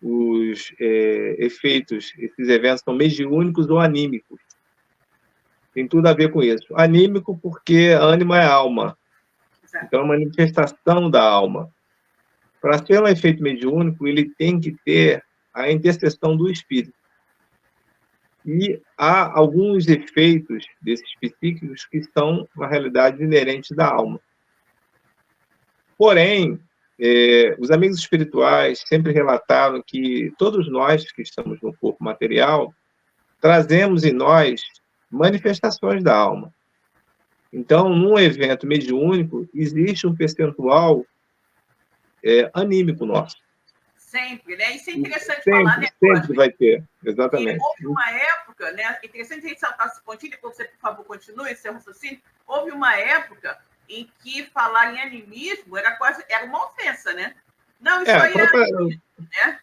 Os efeitos, esses eventos são mediúnicos ou anímicos. Tem tudo a ver com isso. Anímico porque ânima é alma. Então, é uma manifestação da alma. Para ser um efeito mediúnico, ele tem que ter a intercessão do espírito. E há alguns efeitos desses psíquicos que são, na realidade, inerentes da alma. Porém, os amigos espirituais sempre relataram que todos nós que estamos no corpo material trazemos em nós manifestações da alma. Então, num evento mediúnico, existe um percentual anímico nosso. Sempre, né? Isso é interessante sempre, falar, né? Sempre vai ter, exatamente. E houve uma época, né? É interessante a gente saltar esse pontinho, depois você, por favor, continue seu raciocínio. Houve uma época em que falar em animismo era uma ofensa, né? Não, isso aí era animismo, né?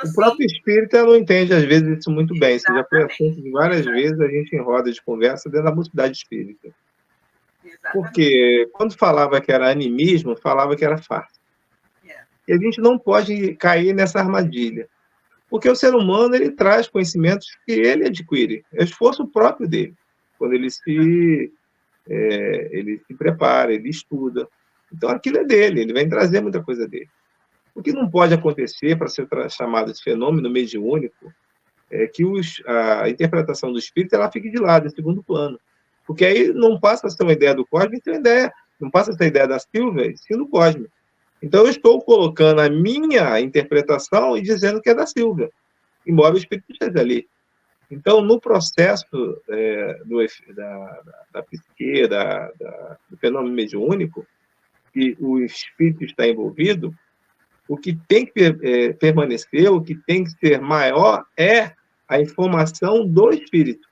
O próprio espírita não entende, às vezes, isso muito bem. Isso já foi assunto de várias vezes, a gente em roda de conversa dentro da mocidade espírita. Exatamente. Porque quando falava que era animismo, falava que era farsa. E a gente não pode cair nessa armadilha. Porque o ser humano, ele traz conhecimentos que ele adquire. É o esforço próprio dele. Quando ele se prepara, ele estuda. Então, aquilo é dele, ele vem trazer muita coisa dele. O que não pode acontecer, para ser chamado de fenômeno mediúnico, é que a interpretação do espírito ela fique de lado, em segundo plano. Porque aí não passa a ser uma ideia do Cosme, não passa a ser a ideia da Silvia, sim do Cosme. Então, eu estou colocando a minha interpretação e dizendo que é da Silvia, embora o espírito esteja ali. Então, no processo da psique, do fenômeno mediúnico, que o espírito está envolvido, o que tem que permanecer, o que tem que ser maior é a informação do espírito,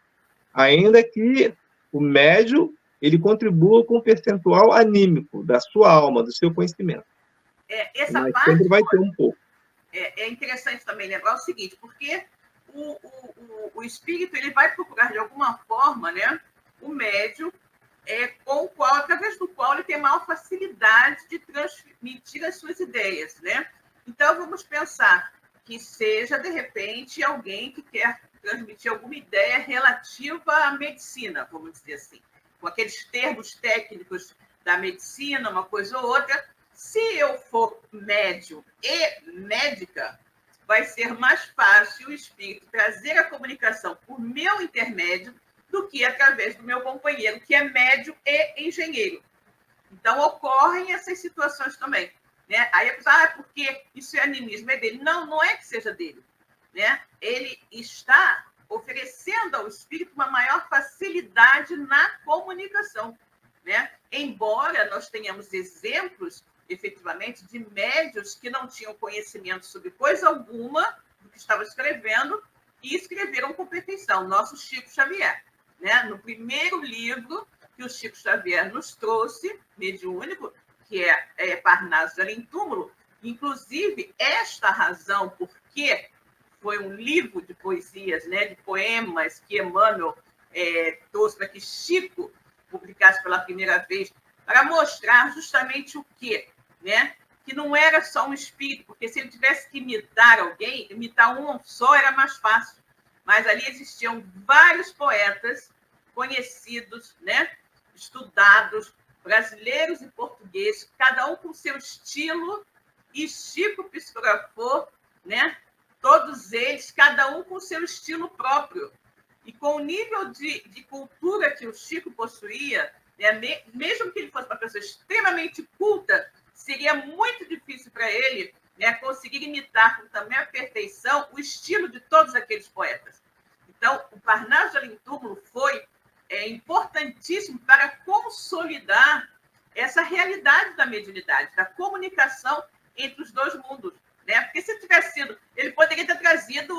ainda que o médium ele contribua com um percentual anímico da sua alma, do seu conhecimento. Essa Mas parte sempre vai ter um pouco. É interessante também lembrar o seguinte, porque o espírito ele vai procurar de alguma forma, né, o médium com o qual, através do qual ele tem maior facilidade de transmitir as suas ideias, né? Então vamos pensar que seja de repente alguém que quer transmitir alguma ideia relativa à medicina, vamos dizer assim, com aqueles termos técnicos da medicina, uma coisa ou outra. Se eu for médium e médica, vai ser mais fácil o espírito trazer a comunicação por meu intermédio do que através do meu companheiro, que é médium e engenheiro. Então, ocorrem essas situações também. Né? Aí a pessoa, porque isso é animismo, é dele. Não, não é que seja dele. Né? Ele está oferecendo ao espírito uma maior facilidade na comunicação. Né? Embora nós tenhamos exemplos, efetivamente, de médios que não tinham conhecimento sobre coisa alguma do que estavam escrevendo e escreveram com perfeição. Nosso Chico Xavier. Né? No primeiro livro que o Chico Xavier nos trouxe, mediúnico, que é Parnaso de Além Túmulo, inclusive esta razão porque foi um livro de poesias, né, de poemas que Emmanuel trouxe para que Chico publicasse pela primeira vez, para mostrar justamente o quê? Né? Que não era só um espírito, porque se ele tivesse que imitar alguém, imitar um só era mais fácil. Mas ali existiam vários poetas conhecidos, né? Estudados, brasileiros e portugueses, cada um com seu estilo, e Chico psicografou, né? Todos eles, cada um com seu estilo próprio. E com o nível de cultura que o Chico possuía, né? Mesmo que ele fosse uma pessoa extremamente culta, seria muito difícil para ele, né, conseguir imitar com também a perfeição o estilo de todos aqueles poetas. Então, o Parnaso de Além Túmulo foi importantíssimo para consolidar essa realidade da mediunidade, da comunicação entre os dois mundos. Né? Porque se tivesse sido... Ele poderia ter trazido,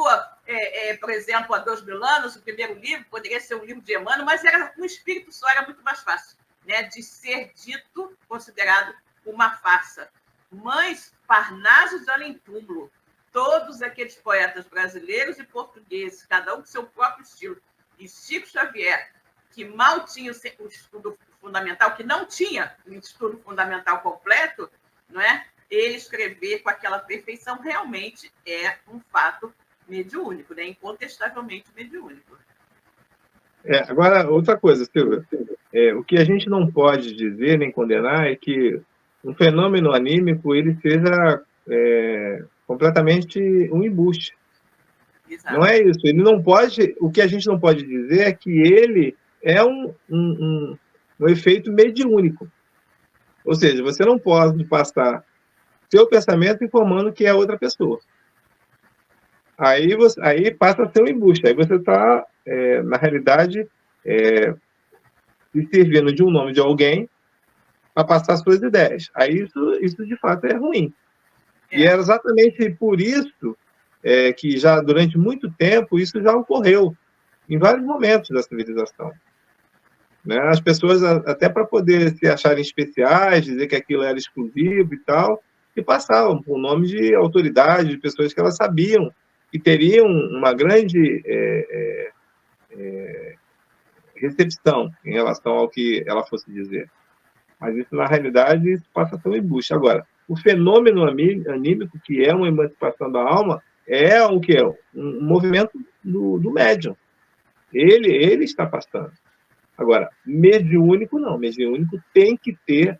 por exemplo, há 2000 anos, o primeiro livro, poderia ser um livro de Emmanuel, mas era um espírito só, era muito mais fácil, né, de ser dito, considerado uma farsa. Mas Parnaso de Além Túmulo, todos aqueles poetas brasileiros e portugueses, cada um com seu próprio estilo, e Chico Xavier, que mal tinha o estudo fundamental, que não tinha um estudo fundamental completo, não é? Ele escrever com aquela perfeição realmente é um fato mediúnico, né? Incontestavelmente mediúnico. Agora, outra coisa, Silvia, o que a gente não pode dizer nem condenar é que um fenômeno anímico ele seja completamente um embuste. Exato. Não é isso. Ele não pode. O que a gente não pode dizer é que ele é um efeito mediúnico. Ou seja, você não pode passar seu pensamento informando que é outra pessoa. Aí passa a ser um embuste. Aí você está, na realidade, se servindo de um nome de alguém para passar suas ideias. Aí isso de fato é ruim. E era exatamente por isso que já durante muito tempo isso já ocorreu em vários momentos da civilização. Né? As pessoas, até para poder se acharem especiais, dizer que aquilo era exclusivo e tal, e passavam por nome de autoridade, de pessoas que elas sabiam que teriam uma grande recepção em relação ao que ela fosse dizer. Mas isso, na realidade, isso passa a ser um embuste. Agora, o fenômeno anímico, que é uma emancipação da alma, é o que é? Um movimento do médium. Ele está passando. Agora, mediúnico não. Mediúnico tem que ter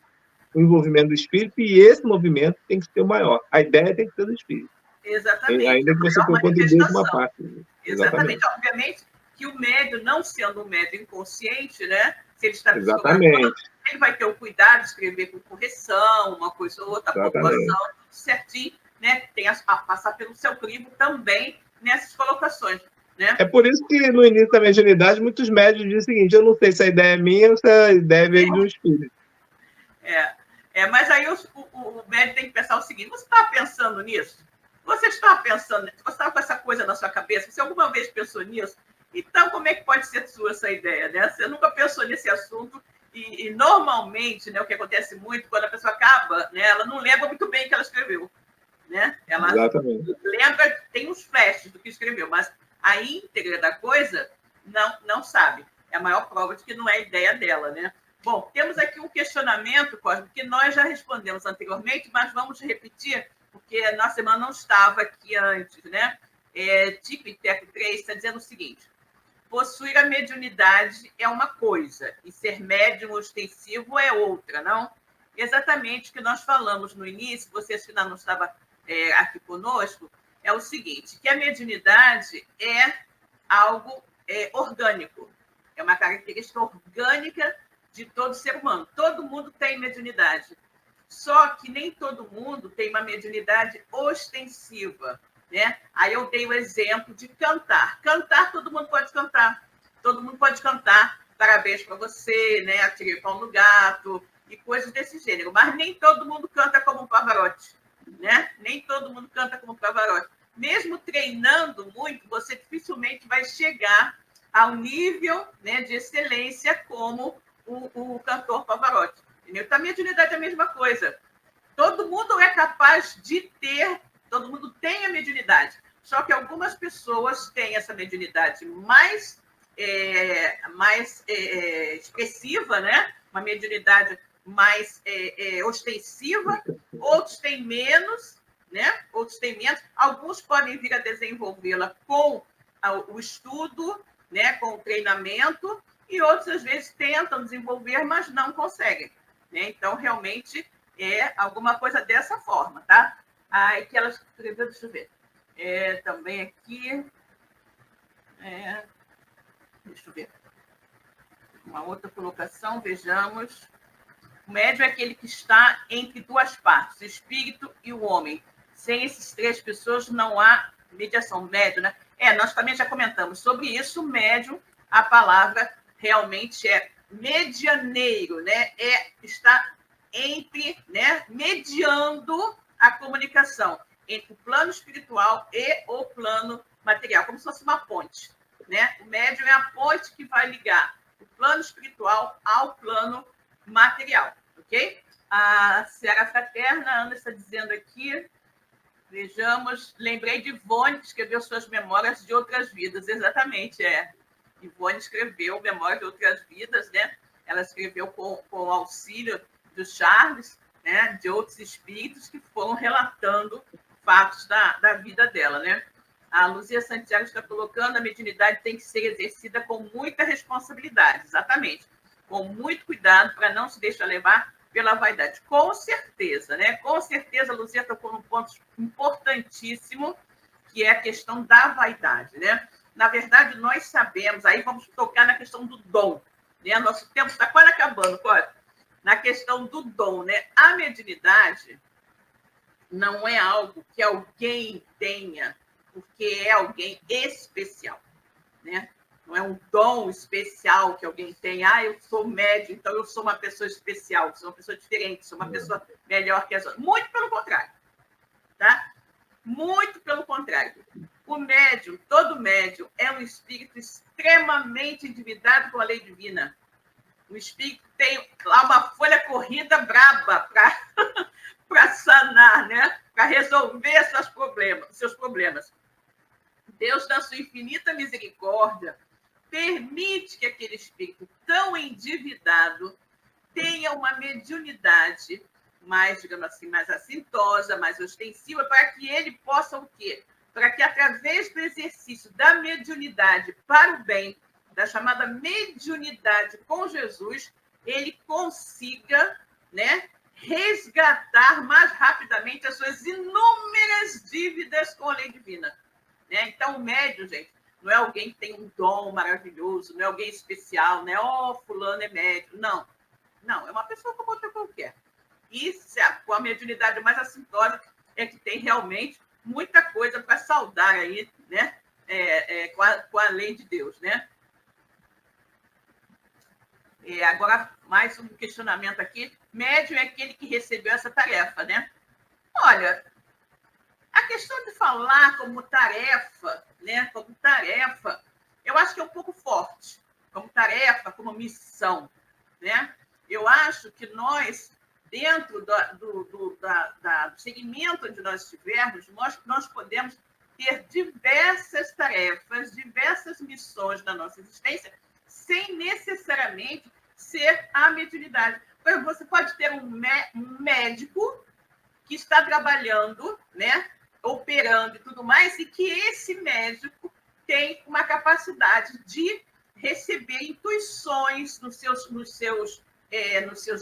o envolvimento do espírito e esse movimento tem que ser o maior. A ideia tem que ser do espírito. Exatamente. Ainda que você contribua com uma parte. Exatamente. Obviamente que o médium, não sendo um médium inconsciente, né? Se ele está exatamente. Ele vai ter o cuidado de escrever com correção, uma coisa ou outra, a pontuação, tudo certinho, né? Tem a passar pelo seu crivo também nessas colocações. né? É por isso que, no início da mediunidade, muitos médios dizem o seguinte: eu não sei se a ideia é minha ou se a ideia vem de um espírito. Mas aí o médium tem que pensar o seguinte: você está pensando nisso? Você está pensando, você está com essa coisa na sua cabeça? Você alguma vez pensou nisso? Então, como é que pode ser sua essa ideia, né? Você nunca pensou nesse assunto e normalmente, né, o que acontece muito, quando a pessoa acaba, né, ela não lembra muito bem o que ela escreveu, né? Ela Exatamente. lembra, tem uns flashes do que escreveu, mas a íntegra da coisa não sabe. É a maior prova de que não é ideia dela, né? Bom, temos aqui um questionamento, Cosme, que nós já respondemos anteriormente, mas vamos repetir, porque a nossa irmã não estava aqui antes, né? Tipitec 3 está dizendo o seguinte: possuir a mediunidade é uma coisa e ser médium ostensivo é outra, não? Exatamente o que nós falamos no início, vocês que ainda não estavam aqui conosco, é o seguinte, que a mediunidade é algo orgânico, é uma característica orgânica de todo ser humano. Todo mundo tem mediunidade, só que nem todo mundo tem uma mediunidade ostensiva, né? Aí eu dei o exemplo de cantar. Cantar, todo mundo pode cantar. Todo mundo pode cantar parabéns para você, né? Atirei pau no gato e coisas desse gênero. Mas nem todo mundo canta como um Pavarotti, né? Nem todo mundo canta como um Pavarotti. Mesmo treinando muito, você dificilmente vai chegar ao nível, né, de excelência como o cantor Pavarotti. Entendeu? Então, a mediunidade é a mesma coisa. Todo mundo é capaz de ter, todo mundo tem a mediunidade, só que algumas pessoas têm essa mediunidade mais expressiva, né? Uma mediunidade mais ostensiva, outros têm menos, né? Outros têm menos. Alguns podem vir a desenvolvê-la com o estudo, né? Com o treinamento, e outros, às vezes, tentam desenvolver, mas não conseguem, né? Então, realmente, é alguma coisa dessa forma, tá? Que ela escreveu, deixa eu ver. Também aqui. Deixa eu ver. Uma outra colocação, vejamos. O médium é aquele que está entre duas partes, o espírito e o homem. Sem esses três pessoas não há mediação. Médium, né? Nós também já comentamos sobre isso. Médium, a palavra realmente é medianeiro, né? Está entre, né, mediando a comunicação entre o plano espiritual e o plano material, como se fosse uma ponte, né? O médium é a ponte que vai ligar o plano espiritual ao plano material, ok? A Seara Fraterna, a Ana está dizendo aqui, vejamos, lembrei de Ivone, que escreveu suas memórias de outras vidas, exatamente, Ivone escreveu Memórias de Outras Vidas, né? Ela escreveu com o auxílio do Charles, né? De outros espíritos que foram relatando fatos da vida dela, né? A Luzia Santiago está colocando: a mediunidade tem que ser exercida com muita responsabilidade, exatamente, com muito cuidado para não se deixar levar pela vaidade. Com certeza, né? Com certeza, a Luzia tocou num ponto importantíssimo, que é a questão da vaidade, né? Na verdade, nós sabemos, aí vamos tocar na questão do dom, né? Nosso tempo está quase acabando, Cláudio. Na questão do dom, né? A mediunidade não é algo que alguém tenha porque é alguém especial, né? Não é um dom especial que alguém tem. Eu sou médium, então eu sou uma pessoa especial, sou uma pessoa diferente, sou uma pessoa melhor que as outras. Muito pelo contrário, tá? Muito pelo contrário. O médium, todo médium, é um espírito extremamente endividado com a lei divina. O espírito tem lá uma folha corrida braba para sanar, né? Para resolver seus problemas. Deus, na sua infinita misericórdia, permite que aquele espírito tão endividado tenha uma mediunidade mais, digamos assim, mais assintosa, mais ostensiva, para que ele possa o quê? Para que, através do exercício da mediunidade para o bem, da chamada mediunidade com Jesus, ele consiga, né, resgatar mais rapidamente as suas inúmeras dívidas com a lei divina. Né? Então, o médium, gente, não é alguém que tem um dom maravilhoso, não é alguém especial, né? Fulano é médium. Não. Não, é uma pessoa como outra qualquer. E com a mediunidade mais assintosa é que tem realmente muita coisa para saudar aí, né? com a lei de Deus, né? Agora, mais um questionamento aqui. Médium é aquele que recebeu essa tarefa, né? Olha, a questão de falar como tarefa, né? Como tarefa, eu acho que é um pouco forte. Como tarefa, como missão, né? Eu acho que nós, dentro do segmento onde nós estivermos, nós podemos ter diversas tarefas, diversas missões na nossa existência, sem necessariamente ser a mediunidade. Você pode ter um médico que está trabalhando, né, operando e tudo mais, e que esse médico tem uma capacidade de receber intuições nos seus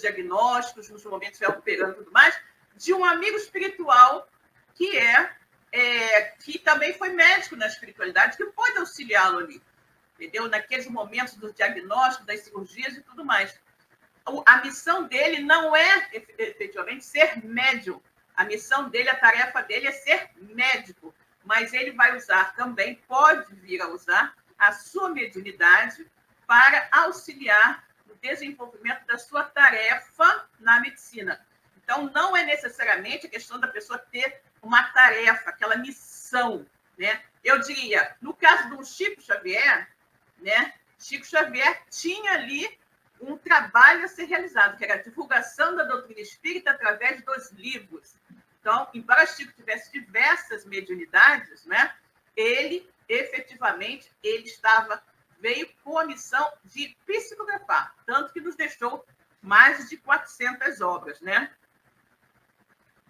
diagnósticos, nos momentos que estiver operando e tudo mais, de um amigo espiritual que também foi médico na espiritualidade, que pode auxiliá-lo ali, entendeu? Naqueles momentos do diagnóstico, das cirurgias e tudo mais. A missão dele não é, efetivamente, ser médium. A missão dele, a tarefa dele é ser médico. Mas ele vai usar também, pode vir a usar, a sua mediunidade para auxiliar no desenvolvimento da sua tarefa na medicina. Então, não é necessariamente a questão da pessoa ter uma tarefa, aquela missão, né? Eu diria, no caso do Chico Xavier, né? Chico Xavier tinha ali um trabalho a ser realizado, que era a divulgação da doutrina espírita através dos livros. Então, embora Chico tivesse diversas mediunidades, né? Ele, efetivamente, veio com a missão de psicografar, tanto que nos deixou mais de 400 obras, né?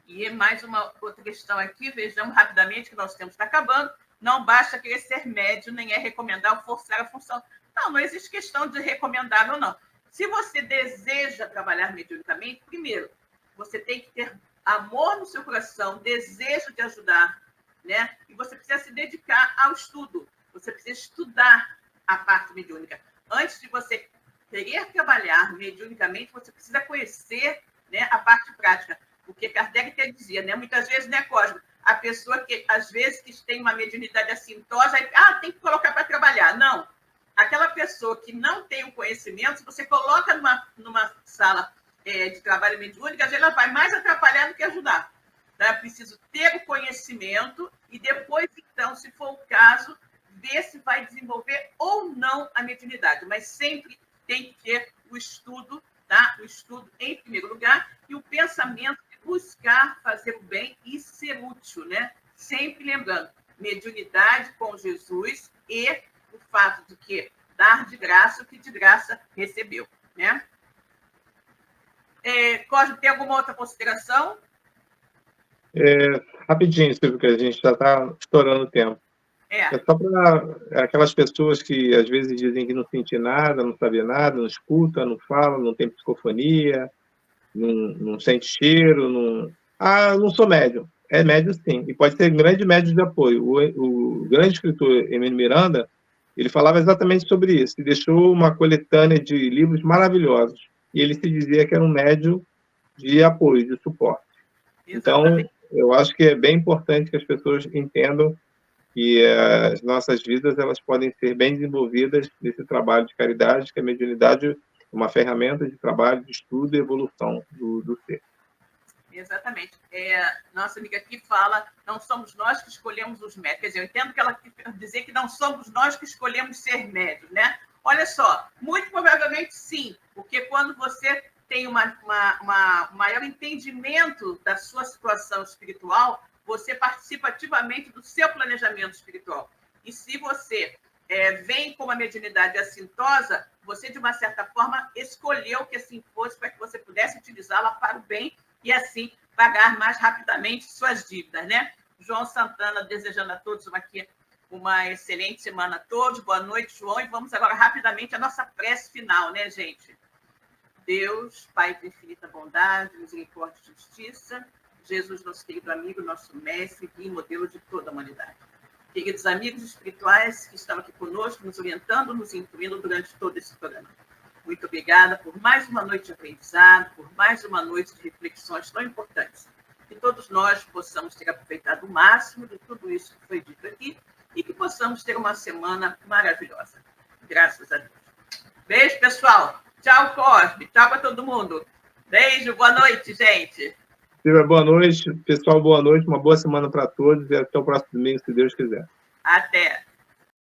E mais uma outra questão aqui, vejamos rapidamente que nosso tempo está acabando. Não basta querer ser médium, nem é recomendável forçar a função. Não existe questão de recomendável, não. Se você deseja trabalhar mediunicamente, primeiro, você tem que ter amor no seu coração, desejo de ajudar, né? E você precisa se dedicar ao estudo. Você precisa estudar a parte mediúnica. Antes de você querer trabalhar mediunicamente, você precisa conhecer, né, a parte prática. Porque Kardec até dizia, né? Muitas vezes, né, Cosmo? A pessoa que, às vezes, que tem uma mediunidade assintosa, tem que colocar para trabalhar. Não. Aquela pessoa que não tem o conhecimento, se você coloca numa sala de trabalho mediúnico, às vezes ela vai mais atrapalhar do que ajudar. Então, é preciso ter o conhecimento e depois, então, se for o caso, ver se vai desenvolver ou não a mediunidade. Mas sempre tem que ter o estudo, tá? O estudo em primeiro lugar e o pensamento de buscar fazer o bem e ser útil, né? Sempre lembrando, mediunidade com Jesus e o fato de que dar de graça o que de graça recebeu, né? Cosme, tem alguma outra consideração? Rapidinho, Silvio, que a gente já está estourando o tempo. É só para aquelas pessoas que às vezes dizem que não sente nada, não sabe nada, não escuta, não fala, não tem psicofonia, não sente cheiro, não sou médium. É médium, sim, e pode ser grande médium de apoio. O grande escritor Emílio Miranda, ele falava exatamente sobre isso, e deixou uma coletânea de livros maravilhosos, e ele se dizia que era um médium de apoio, de suporte. Exatamente. Então, eu acho que é bem importante que as pessoas entendam que as nossas vidas elas podem ser bem desenvolvidas nesse trabalho de caridade, que a mediunidade é uma ferramenta de trabalho, de estudo e evolução do ser. Exatamente. Nossa amiga aqui fala, não somos nós que escolhemos os médios. Quer dizer, eu entendo que ela quer dizer que não somos nós que escolhemos ser médios, né? Olha só, muito provavelmente sim, porque quando você tem um maior entendimento da sua situação espiritual, você participa ativamente do seu planejamento espiritual. E se você vem com uma mediunidade assintosa, você, de uma certa forma, escolheu que assim fosse para que você pudesse utilizá-la para o bem e, assim, pagar mais rapidamente suas dívidas, né? João Santana desejando a todos uma excelente semana a todos. Boa noite, João. E vamos agora rapidamente à nossa prece final, né, gente? Deus, Pai de infinita bondade, misericórdia e justiça, Jesus, nosso querido amigo, nosso mestre e modelo de toda a humanidade. Queridos amigos espirituais que estão aqui conosco, nos orientando, nos instruindo durante todo esse programa. Muito obrigada por mais uma noite de aprendizado, por mais uma noite de reflexões tão importantes. Que todos nós possamos ter aproveitado o máximo de tudo isso que foi dito aqui e que possamos ter uma semana maravilhosa. Graças a Deus. Beijo, pessoal. Tchau, Cosme. Tchau para todo mundo. Beijo, boa noite, gente. Silvia, boa noite. Pessoal, boa noite. Uma boa semana para todos e até o próximo domingo, se Deus quiser. Até.